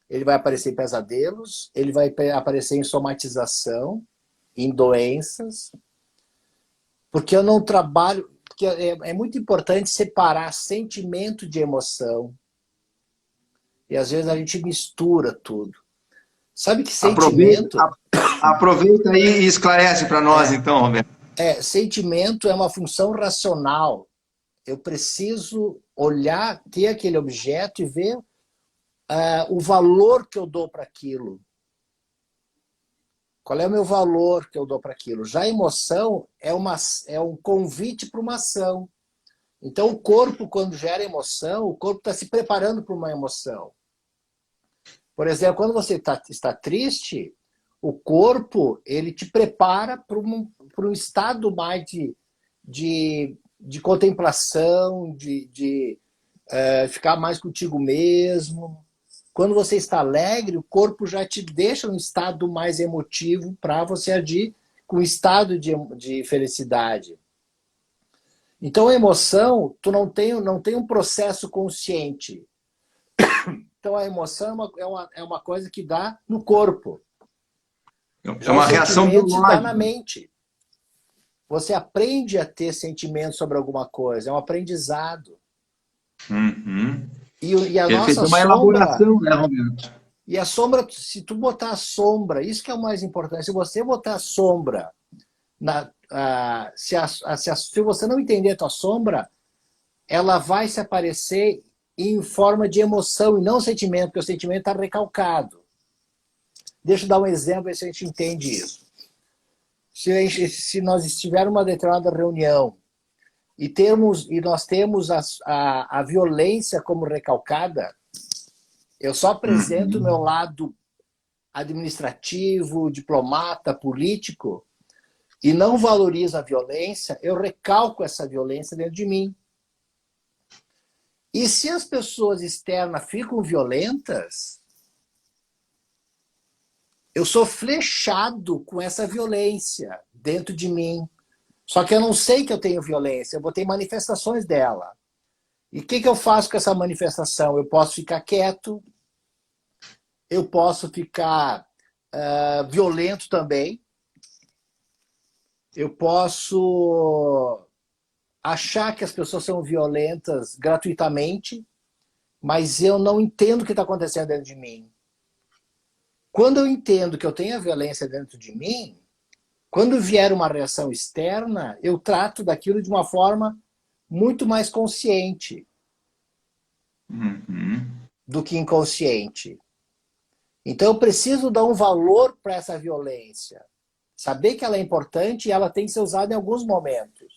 ele vai aparecer em pesadelos, ele vai aparecer em somatização, em doenças, porque eu não trabalho, porque é muito importante separar sentimento de emoção. E às vezes a gente mistura tudo. Sabe que sentimento... Aproveita aí e esclarece para nós, então, Roberto. Sentimento é uma função racional. Eu preciso olhar, ter aquele objeto e ver o valor que eu dou para aquilo. Qual é o meu valor que eu dou para aquilo? Já a emoção é um convite para uma ação. Então o corpo, quando gera emoção, o corpo está se preparando para uma emoção. Por exemplo, quando você está triste, o corpo ele te prepara para um estado mais de de contemplação, de ficar mais contigo mesmo. Quando você está alegre, o corpo já te deixa num estado mais emotivo para você agir com estado de felicidade. Então, a emoção, tu não tem um processo consciente. Então, a emoção é uma coisa que dá no corpo. É uma reação biológica. Dá na mente. Você aprende a ter sentimento sobre alguma coisa. É um aprendizado. Uhum. E a nossa sombra... uma elaboração, né, Roberto? E a sombra, se tu botar a sombra, isso que é o mais importante. Se você botar a sombra, se você não entender a tua sombra, ela vai se aparecer em forma de emoção e não sentimento, porque o sentimento está recalcado. Deixa eu dar um exemplo, ver se a gente entende isso. Se nós estivermos numa determinada reunião e nós temos a violência como recalcada, eu só apresento o meu lado administrativo, diplomata, político, e não valorizo a violência, eu recalco essa violência dentro de mim. E se as pessoas externas ficam violentas, eu sou flechado com essa violência dentro de mim. Só que eu não sei que eu tenho violência, eu vou ter manifestações dela. E o que eu faço com essa manifestação? Eu posso ficar quieto, eu posso ficar violento também, eu posso achar que as pessoas são violentas gratuitamente, mas eu não entendo o que está acontecendo dentro de mim. Quando eu entendo que eu tenho a violência dentro de mim, quando vier uma reação externa, eu trato daquilo de uma forma muito mais consciente do que inconsciente. Então eu preciso dar um valor para essa violência. Saber que ela é importante e ela tem que ser usada em alguns momentos.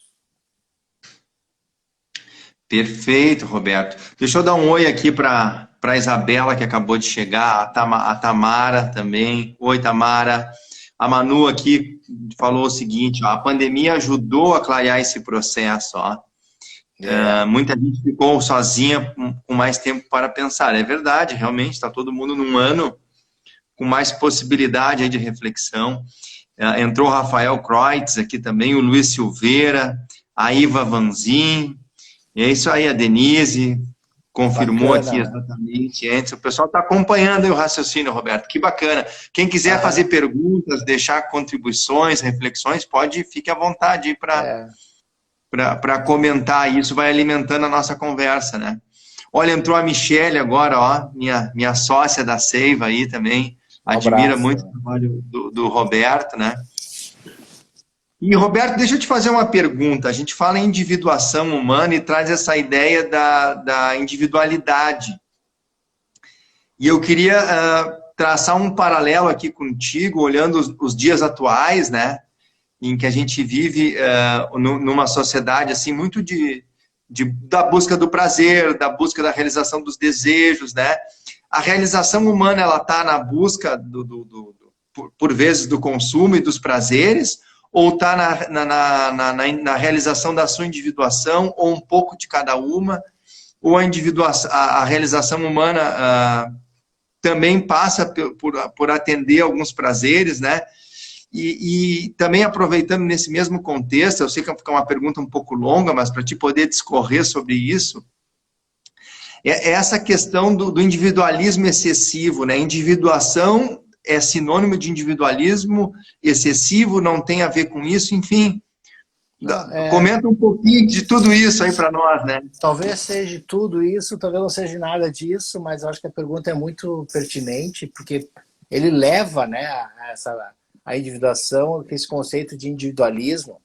Perfeito, Roberto. Deixa eu dar um oi aqui para a Isabela, que acabou de chegar, a Tamara também. Oi, Tamara. A Manu aqui falou o seguinte, ó, a pandemia ajudou a clarear esse processo. Ó. Muita gente ficou sozinha com mais tempo para pensar. É verdade, realmente, está todo mundo num ano com mais possibilidade aí de reflexão. Entrou o Rafael Kreutz aqui também, o Luiz Silveira, a Iva Vanzin, e é isso aí, a Denise confirmou bacana, aqui exatamente antes. O pessoal está acompanhando aí o raciocínio, Roberto, que bacana. Quem quiser fazer perguntas, deixar contribuições, reflexões, fique à vontade para comentar isso, vai alimentando a nossa conversa, né? Olha, entrou a Michele agora, ó, minha sócia da Seiva aí também, admira muito o trabalho do Roberto, né? E, Roberto, deixa eu te fazer uma pergunta. A gente fala em individuação humana e traz essa ideia da individualidade. E eu queria traçar um paralelo aqui contigo, olhando os dias atuais, né? Em que a gente vive numa sociedade assim, muito da busca do prazer, da busca da realização dos desejos, né? A realização humana, ela está na busca, por vezes, do consumo e dos prazeres, ou está na realização da sua individuação, ou um pouco de cada uma, ou a realização humana também passa por atender alguns prazeres, né? E também aproveitando nesse mesmo contexto, eu sei que é uma pergunta um pouco longa, mas para te poder discorrer sobre isso, é essa questão do individualismo excessivo, né? Individuação é sinônimo de individualismo excessivo, não tem a ver com isso, enfim. Comenta um pouquinho de tudo isso aí para nós, né? Talvez seja tudo isso, talvez não seja nada disso, mas eu acho que a pergunta é muito pertinente, porque ele leva, né, a individuação, esse conceito de individualismo,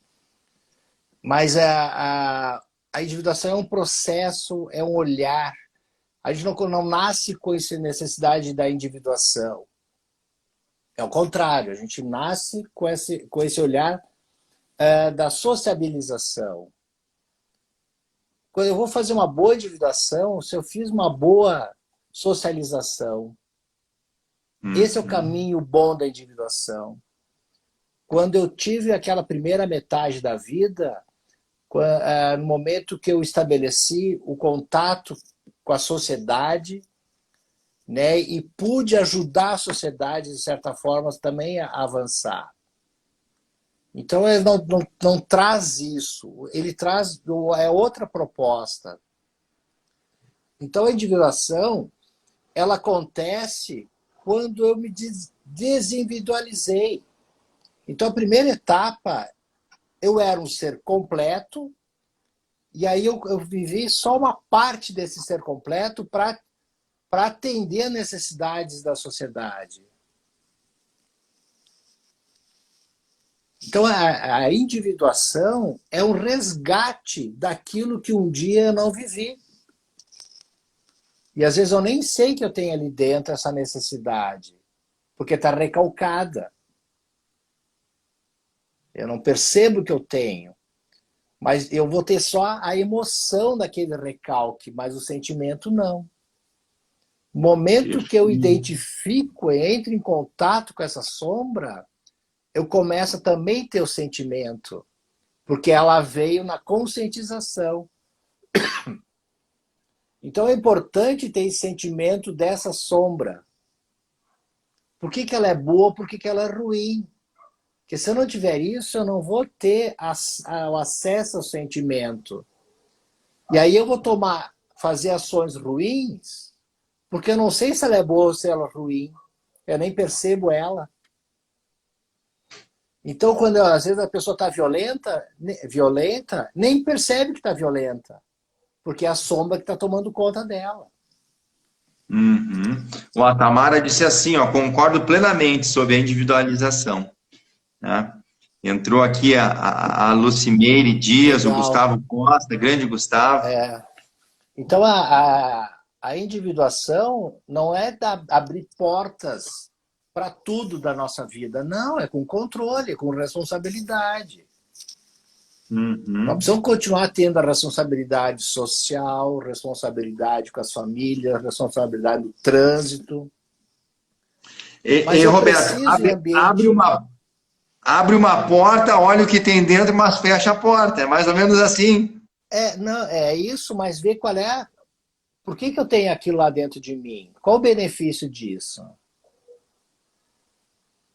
mas a individuação é um processo, é um olhar. A gente não nasce com essa necessidade da individuação. É o contrário, a gente nasce com esse olhar da sociabilização. Quando eu vou fazer uma boa individuação, se eu fiz uma boa socialização, esse é o caminho bom da individuação. Quando eu tive aquela primeira metade da vida, no momento que eu estabeleci o contato com a sociedade, né, e pude ajudar a sociedade, de certa forma, também a avançar. Então, ele não traz isso, ele traz outra proposta. Então, a individuação, ela acontece quando eu me desindividualizei. Então, a primeira etapa, eu era um ser completo, e aí eu vivi só uma parte desse ser completo para atender as necessidades da sociedade. Então, a individuação é um resgate daquilo que um dia eu não vivi. E às vezes eu nem sei que eu tenho ali dentro essa necessidade, porque está recalcada. Eu não percebo que eu tenho, mas eu vou ter só a emoção daquele recalque, mas o sentimento não. No momento que eu identifico, entro em contato com essa sombra, eu começo a também ter o sentimento, porque ela veio na conscientização. Então é importante ter esse sentimento dessa sombra. Por que ela é boa, por que ela é ruim? Porque se eu não tiver isso, eu não vou ter o acesso ao sentimento. E aí eu vou fazer ações ruins, porque eu não sei se ela é boa ou se ela é ruim. Eu nem percebo ela. Então, quando às vezes a pessoa está violenta, nem percebe que está violenta, porque é a sombra que está tomando conta dela. Uhum. O Atamara disse assim, ó, concordo plenamente sobre a individualização. Né? Entrou aqui a Lucimeire Dias, Legal. O Gustavo Costa, grande Gustavo. Então, a individuação não é abrir portas para tudo da nossa vida. Não, é com controle, é com responsabilidade. Uhum. Nós precisamos continuar tendo a responsabilidade social, responsabilidade com as famílias, responsabilidade no trânsito. Mas Roberto, abre uma porta, olha o que tem dentro, mas fecha a porta. É mais ou menos assim. Não, é isso, mas vê qual é... Por que eu tenho aquilo lá dentro de mim? Qual o benefício disso?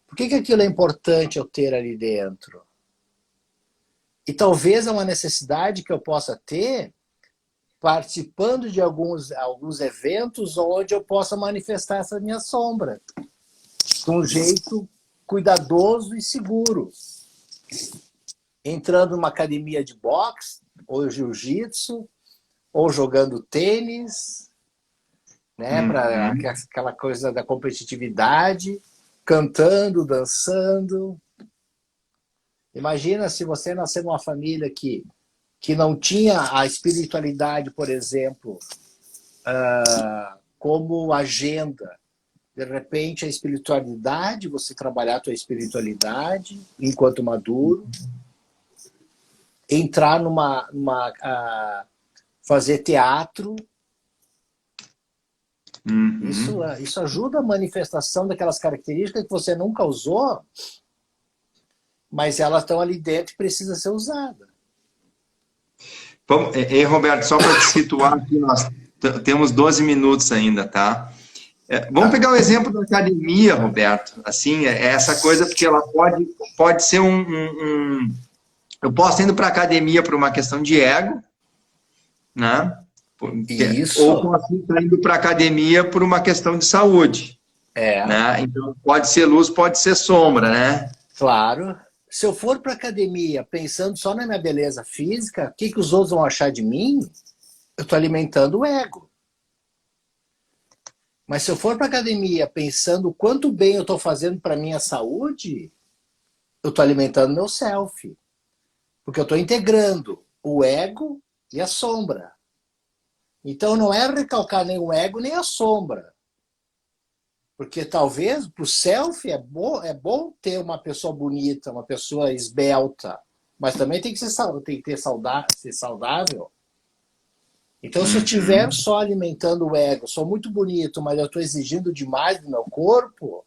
Por que aquilo é importante eu ter ali dentro? E talvez é uma necessidade que eu possa ter participando de alguns eventos onde eu possa manifestar essa minha sombra de um jeito cuidadoso e seguro. Entrando numa academia de boxe, ou jiu-jitsu, ou jogando tênis, né, para aquela coisa da competitividade, cantando, dançando. Imagina se você nascer numa família que não tinha a espiritualidade, por exemplo, como agenda. De repente, a espiritualidade, você trabalhar a tua espiritualidade enquanto maduro, entrar fazer teatro. Isso ajuda a manifestação daquelas características que você nunca usou, mas elas estão ali dentro e precisam ser usadas. Roberto, só para te situar aqui, nós temos 12 minutos ainda, tá? Vamos pegar o exemplo da academia, Roberto. Assim, essa coisa, porque ela pode ser eu posso estar indo para a academia por uma questão de ego, né? Isso. Ou posso estar indo para a academia por uma questão de saúde. Né? Então, pode ser luz, pode ser sombra, né? Claro. Se eu for para a academia pensando só na minha beleza física, o que os outros vão achar de mim? Eu estou alimentando o ego. Mas se eu for para a academia pensando o quanto bem eu estou fazendo para a minha saúde, eu estou alimentando meu self. Porque eu estou integrando o ego e a sombra. Então não é recalcar nem o ego nem a sombra. Porque talvez para o self é bom ter uma pessoa bonita, uma pessoa esbelta, mas também tem que ser saudável. Então, se eu estiver só alimentando o ego, sou muito bonito, mas eu estou exigindo demais do meu corpo,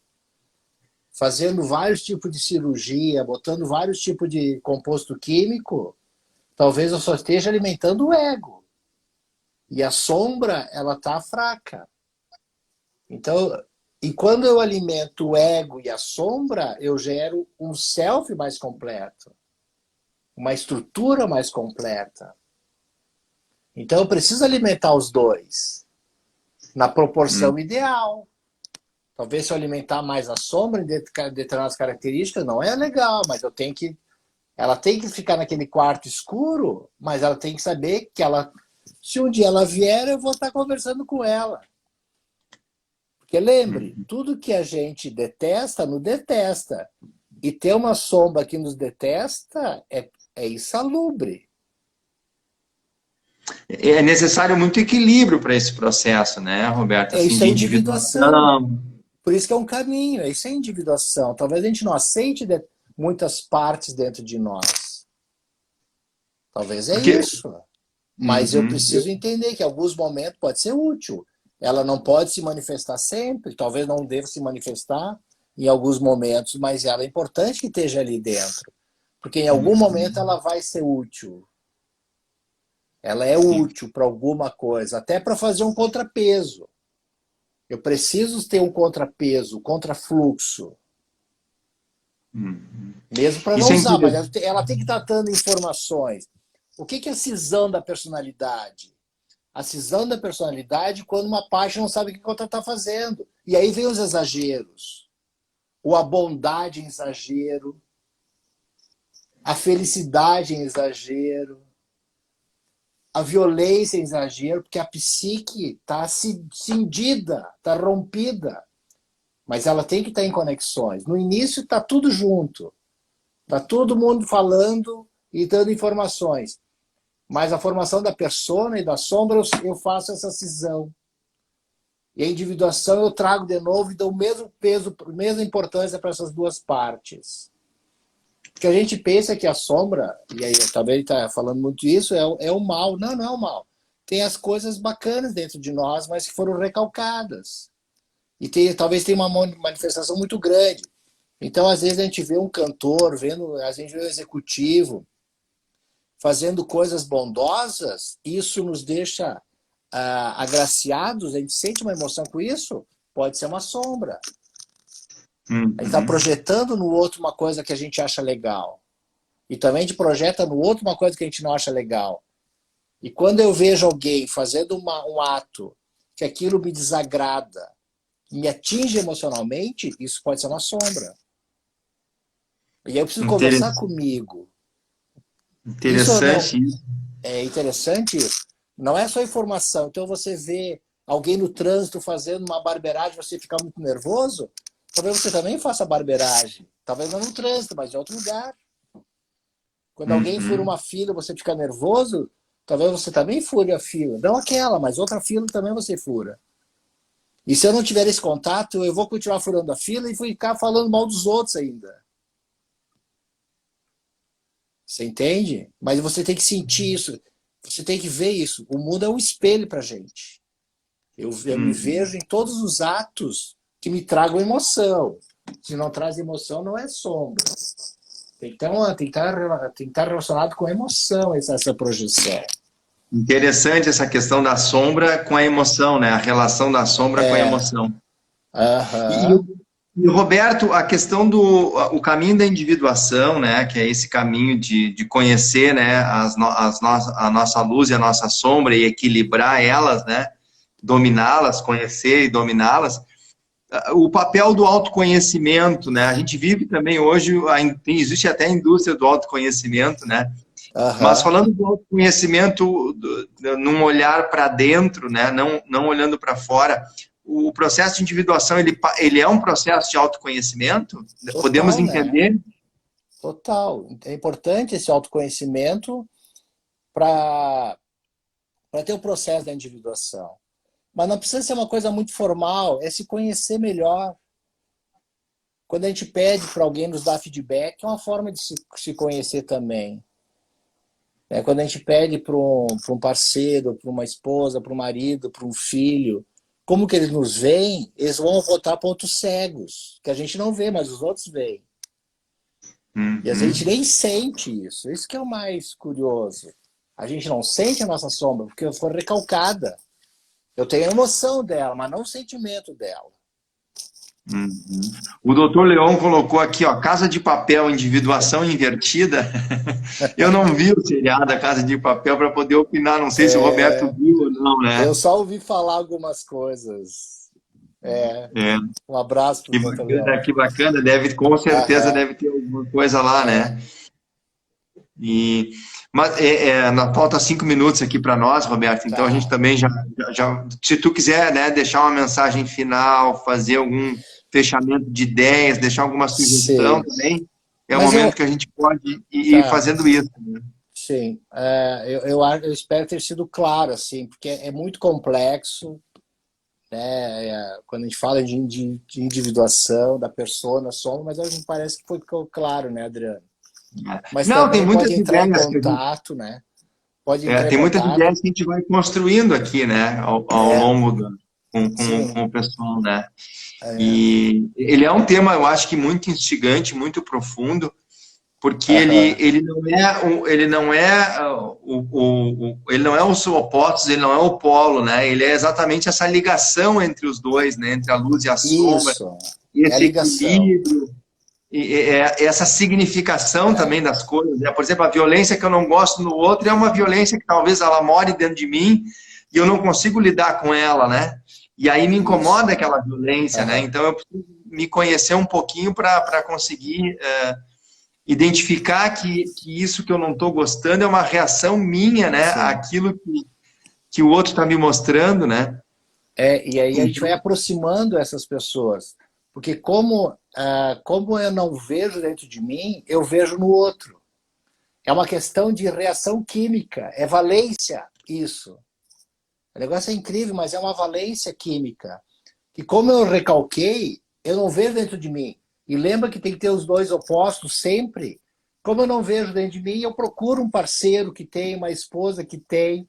fazendo vários tipos de cirurgia, botando vários tipos de composto químico, talvez eu só esteja alimentando o ego. E a sombra, ela está fraca. Então, e quando eu alimento o ego e a sombra, eu gero um self mais completo, uma estrutura mais completa. Então, eu preciso alimentar os dois na proporção ideal. Talvez se eu alimentar mais a sombra em determinadas características, não é legal, mas eu tenho que... Ela tem que ficar naquele quarto escuro, mas ela tem que saber que ela... Se um dia ela vier, eu vou estar conversando com ela. Porque lembre, tudo que a gente detesta, nos detesta. E ter uma sombra que nos detesta é insalubre. É necessário muito equilíbrio para esse processo, né, Roberto? Assim, Isso é de individuação. Por isso que é um caminho, isso é individuação. Talvez a gente não aceite muitas partes dentro de nós. Talvez é isso. Mas eu preciso entender que em alguns momentos pode ser útil. Ela não pode se manifestar sempre, talvez não deva se manifestar em alguns momentos, mas ela é importante que esteja ali dentro. Porque em algum momento ela vai ser útil. Ela é útil para alguma coisa, até para fazer um contrapeso. Eu preciso ter um contrapeso, contrafluxo. Mesmo para não usar, mas ela tem que estar dando informações. O que é a cisão da personalidade? A cisão da personalidade quando uma parte não sabe o que a outra está fazendo. E aí vem os exageros. Ou a bondade em exagero. A felicidade em exagero. A violência em exagero, porque a psique está cindida, está rompida. Mas ela tem que estar em conexões. No início está tudo junto. Está todo mundo falando e dando informações. Mas a formação da persona e da sombra, eu faço essa cisão. E a individuação eu trago de novo e dou o mesmo peso, a mesma importância para essas duas partes. Porque a gente pensa que a sombra, e aí talvez ele está falando muito isso, é o mal. Não, não é o mal. Tem as coisas bacanas dentro de nós, mas que foram recalcadas. E talvez tenha uma manifestação muito grande. Então, às vezes, a gente vê um cantor, a gente vê um executivo fazendo coisas bondosas, isso nos deixa agraciados, a gente sente uma emoção com isso, pode ser uma sombra. A gente está projetando no outro uma coisa que a gente acha legal. E também a gente projeta no outro uma coisa que a gente não acha legal. E quando eu vejo alguém fazendo um ato que aquilo me desagrada, me atinge emocionalmente, isso pode ser uma sombra. E aí eu preciso conversar comigo. Interessante isso. É interessante isso. Não é só informação. Então você vê alguém no trânsito fazendo uma barbeiragem, você fica muito nervoso, talvez você também faça barbeiragem. Talvez não no trânsito, mas em outro lugar. Quando alguém fura uma fila, você fica nervoso, talvez você também fure a fila. Não aquela, mas outra fila também você fura. E se eu não tiver esse contato, eu vou continuar furando a fila e ficar falando mal dos outros ainda. Você entende? Mas você tem que sentir isso. Você tem que ver isso. O mundo é um espelho pra gente. Eu me vejo em todos os atos que me tragam emoção. Se não traz emoção, não é sombra. Tem que estar relacionado com a emoção, essa projeção. Interessante essa questão da sombra com a emoção, né? A relação da sombra com a emoção. E, Roberto, a questão o caminho da individuação, né? Que é esse caminho de conhecer, né? A nossa luz e a nossa sombra e equilibrar elas, né? Dominá-las, conhecer e dominá-las. O papel do autoconhecimento, né? A gente vive também hoje, existe até a indústria do autoconhecimento, né? Mas falando do autoconhecimento num olhar para dentro, né? Não olhando para fora, o processo de individuação, ele é um processo de autoconhecimento? Total, podemos entender? Né? Total. É importante esse autoconhecimento para ter o processo da individuação. Mas não precisa ser uma coisa muito formal, é se conhecer melhor. Quando a gente pede para alguém nos dar feedback, é uma forma de se conhecer também. Quando a gente pede para um parceiro, para uma esposa, para um marido, para um filho, como que eles nos veem, eles vão botar pontos cegos, que a gente não vê, mas os outros veem. E a gente nem sente isso. Isso que é o mais curioso. A gente não sente a nossa sombra porque foi recalcada. Eu tenho a emoção dela, mas não o sentimento dela. O doutor Leon colocou aqui, ó, Casa de Papel, individuação invertida. Eu não vi o seriado A Casa de Papel para poder opinar, não sei se o Roberto viu ou não, né? Eu só ouvi falar algumas coisas. Um abraço para o doutor Leon. Que bacana, deve, com certeza deve ter alguma coisa lá, né? Mas falta 5 minutos aqui para nós, Roberto, então a gente também já, se tu quiser, né, deixar uma mensagem final, fazer algum fechamento de ideias, deixar alguma sugestão também, é o momento que a gente pode ir fazendo isso. Né? Sim, eu espero ter sido claro, assim, porque é muito complexo, né, quando a gente fala de individuação, da persona, mas a gente parece que ficou claro, né, Adriano? Mas não, tem muitas pode entrar ideias em contato, né? Pode entrar tem em muitas contato. ideias que a gente vai construindo aqui, né, ao longo com o pessoal, né? E ele é um tema, eu acho que muito instigante, muito profundo, porque ele não é os opostos, ele não é o polo, né? Ele é exatamente essa ligação entre os dois, né? Entre a luz e a sombra, esse equilíbrio, essa significação também das coisas, né? Por exemplo, a violência que eu não gosto no outro é uma violência que talvez ela more dentro de mim e eu não consigo lidar com ela, né? E aí me incomoda aquela violência, né? Então eu preciso me conhecer um pouquinho para conseguir identificar que isso que eu não estou gostando é uma reação minha, né? Aquilo que o outro está me mostrando, né? E aí a gente vai aproximando essas pessoas. Porque como eu não vejo dentro de mim, eu vejo no outro. É uma questão de reação química, é valência isso. O negócio é incrível, mas é uma valência química. E como eu recalquei, eu não vejo dentro de mim. E lembra que tem que ter os dois opostos sempre. Como eu não vejo dentro de mim, eu procuro um parceiro que tem, uma esposa que tem,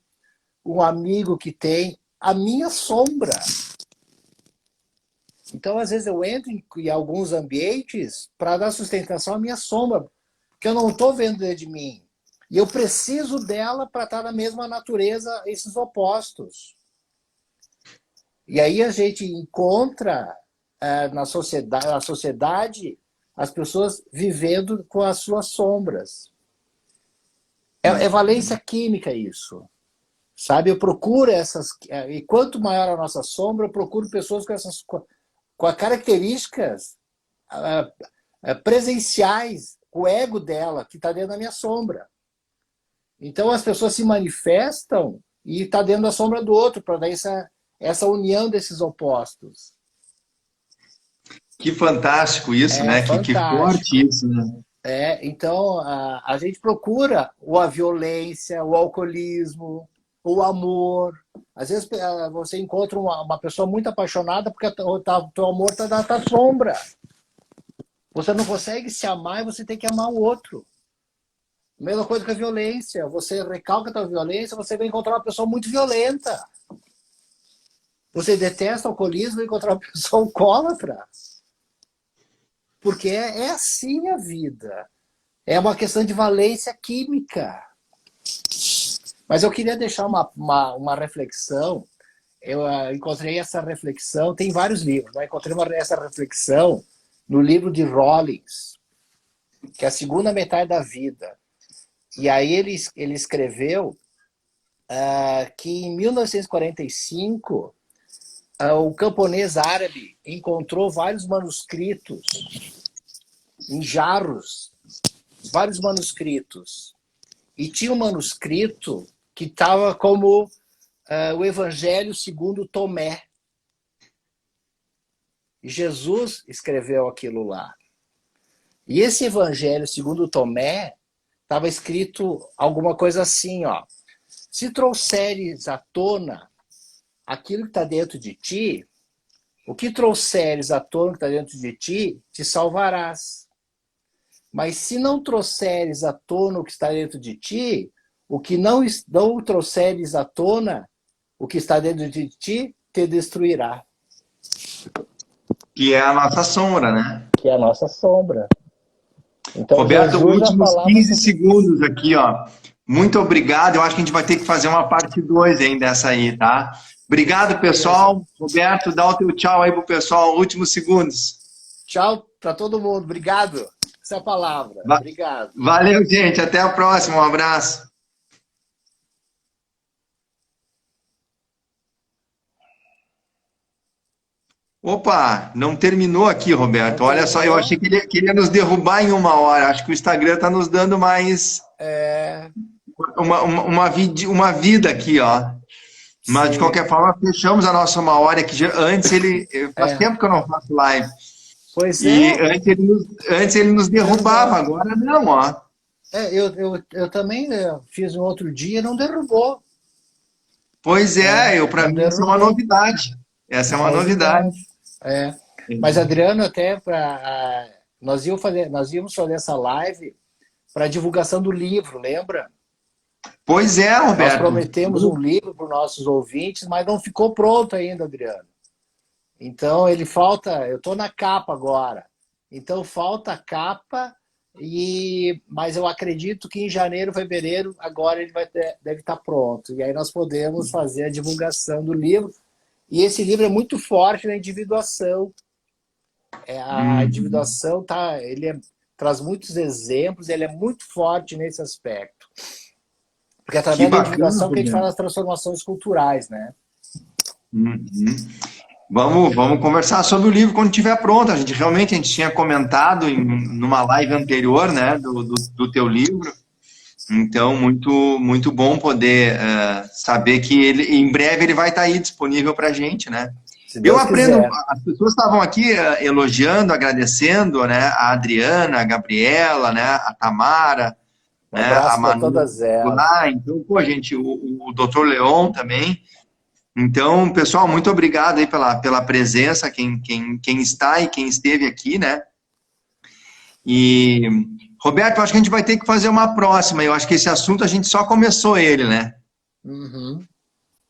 um amigo que tem, a minha sombra. Então, às vezes, eu entro em alguns ambientes para dar sustentação à minha sombra, porque eu não estou vendo dentro de mim. E eu preciso dela para estar na mesma natureza, esses opostos. E aí a gente encontra na sociedade as pessoas vivendo com as suas sombras. É valência química isso. Sabe? Eu procuro essas... E quanto maior a nossa sombra, eu procuro pessoas com as características presenciais, o ego dela, que está dentro da minha sombra. Então as pessoas se manifestam e está dentro da sombra do outro, para dar essa união desses opostos. Que fantástico isso, né? Que forte isso, né? Então a gente procura a violência, o alcoolismo, o amor. Às vezes você encontra uma pessoa muito apaixonada porque o teu amor está na tua sombra. Você não consegue se amar e você tem que amar o outro. Mesma coisa com a violência. Você recalca a tua violência, você vai encontrar uma pessoa muito violenta. Você detesta o alcoolismo e encontrar uma pessoa alcoólatra. Porque é assim a vida. É uma questão de valência química. Mas eu queria deixar uma reflexão. Eu encontrei essa reflexão, tem vários livros, mas encontrei essa reflexão no livro de Rollins, que é a segunda metade da vida. E aí ele escreveu que em 1945 o camponês árabe encontrou vários manuscritos em jarros, vários manuscritos. E tinha um manuscrito que estava como o Evangelho segundo Tomé. E Jesus escreveu aquilo lá. E esse Evangelho segundo Tomé estava escrito alguma coisa assim, ó. Se trouxeres à tona aquilo que está dentro de ti, o que trouxeres à tona que está dentro de ti, te salvarás. Mas se não trouxeres à tona o que está dentro de ti, o que não trouxeres à tona o que está dentro de ti, te destruirá. Que é a nossa sombra, né? Que é a nossa sombra. Então, Roberto, Jesus já últimos falava 15 sobre segundos aqui, ó. Muito obrigado. Eu acho que a gente vai ter que fazer uma parte 2 ainda dessa aí, tá? Obrigado, beleza. pessoal. Roberto, dá o teu tchau aí pro pessoal, últimos segundos. Tchau para todo mundo. Obrigado. Essa é a palavra. Va- Obrigado. Valeu, gente. Até a próxima. Um abraço. Opa, não terminou aqui, Não Roberto. Olha só, eu achei terminou? que ele ia nos derrubar em 1 hora. Acho que o Instagram está nos dando mais É, uma vida aqui, ó. Mas, de sim. qualquer forma, fechamos a nossa 1 hora, que antes ele... Faz É. tempo que eu não faço live. Pois E é, antes ele nos derrubava, verdade. agora não, ó. Eu também fiz um outro dia, não derrubou. Pois É, é, para não mim isso é uma derrubou. novidade. Essa é uma novidade. Novidade. É. Mas, Adriano, até para. Nós íamos fazer essa live para divulgação do livro, lembra? Pois é, Nós Roberto. prometemos um livro para os nossos ouvintes, mas não ficou pronto ainda, Adriano. Então ele falta. Eu estou na capa agora. Então falta a capa, mas eu acredito que em janeiro, fevereiro, agora ele deve estar pronto. E aí nós podemos fazer a divulgação do livro. E esse livro é muito forte na individuação. A Uhum. individuação traz muitos exemplos, ele é muito forte nesse aspecto. Porque é Que através da bacana, individuação que a gente faz Roberto. as transformações culturais, né? Uhum. Vamos conversar sobre o livro quando estiver pronto. A gente tinha comentado numa live anterior, né, do teu livro. Então, muito bom poder saber que em breve ele vai estar aí disponível para a gente, né? Se Eu Deus aprendo, quiser. as pessoas estavam aqui elogiando, agradecendo, né? A Adriana, a Gabriela, né? A Tamara, Um né? A abraço para Manu todas elas. lá. Então, pô, gente, o Dr. Leon também. Então, pessoal, muito obrigado aí pela presença, quem está e quem esteve aqui, né? E, Roberto, eu acho que a gente vai ter que fazer uma próxima. Eu acho que esse assunto a gente só começou ele, né? Uhum.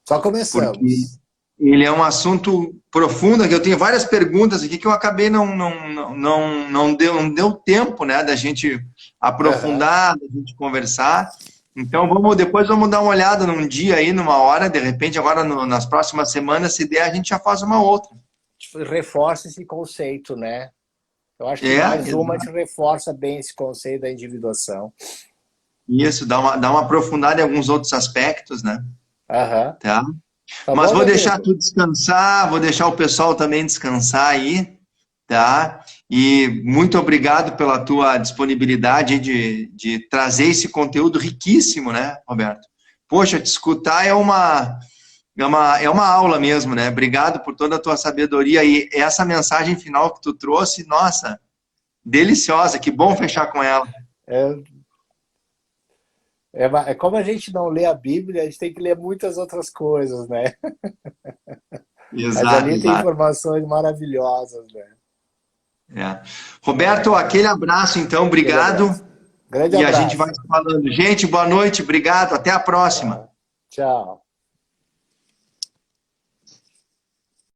Só Porque começamos. ele é um assunto profundo, que eu tenho várias perguntas aqui que eu acabei não deu tempo, né, da gente Uhum. aprofundar, da gente conversar. Então depois vamos dar uma olhada num dia aí, numa hora, de repente agora nas próximas semanas, se der, a gente já faz uma outra. Reforça esse conceito, né? Eu acho que É, mais uma te reforça bem esse conceito da individuação. isso, dá uma aprofundada em alguns outros aspectos, né? Aham. Tá? Tá Mas bom, vou meu deixar amigo? tu descansar, vou deixar o pessoal também descansar aí, tá? E muito obrigado pela tua disponibilidade de trazer esse conteúdo riquíssimo, né, Roberto? Poxa, te escutar é uma aula mesmo, né? Obrigado por toda a tua sabedoria e essa mensagem final que tu trouxe, nossa, deliciosa, que bom fechar com ela. É, é como a gente não lê a Bíblia, a gente tem que ler muitas outras coisas, né? Mas Exato, ali tem exato. informações maravilhosas, né? É. Roberto, aquele abraço então, Aquele obrigado. abraço. Grande E a gente vai abraço. se falando. Gente, boa noite, obrigado, até a próxima. Tchau.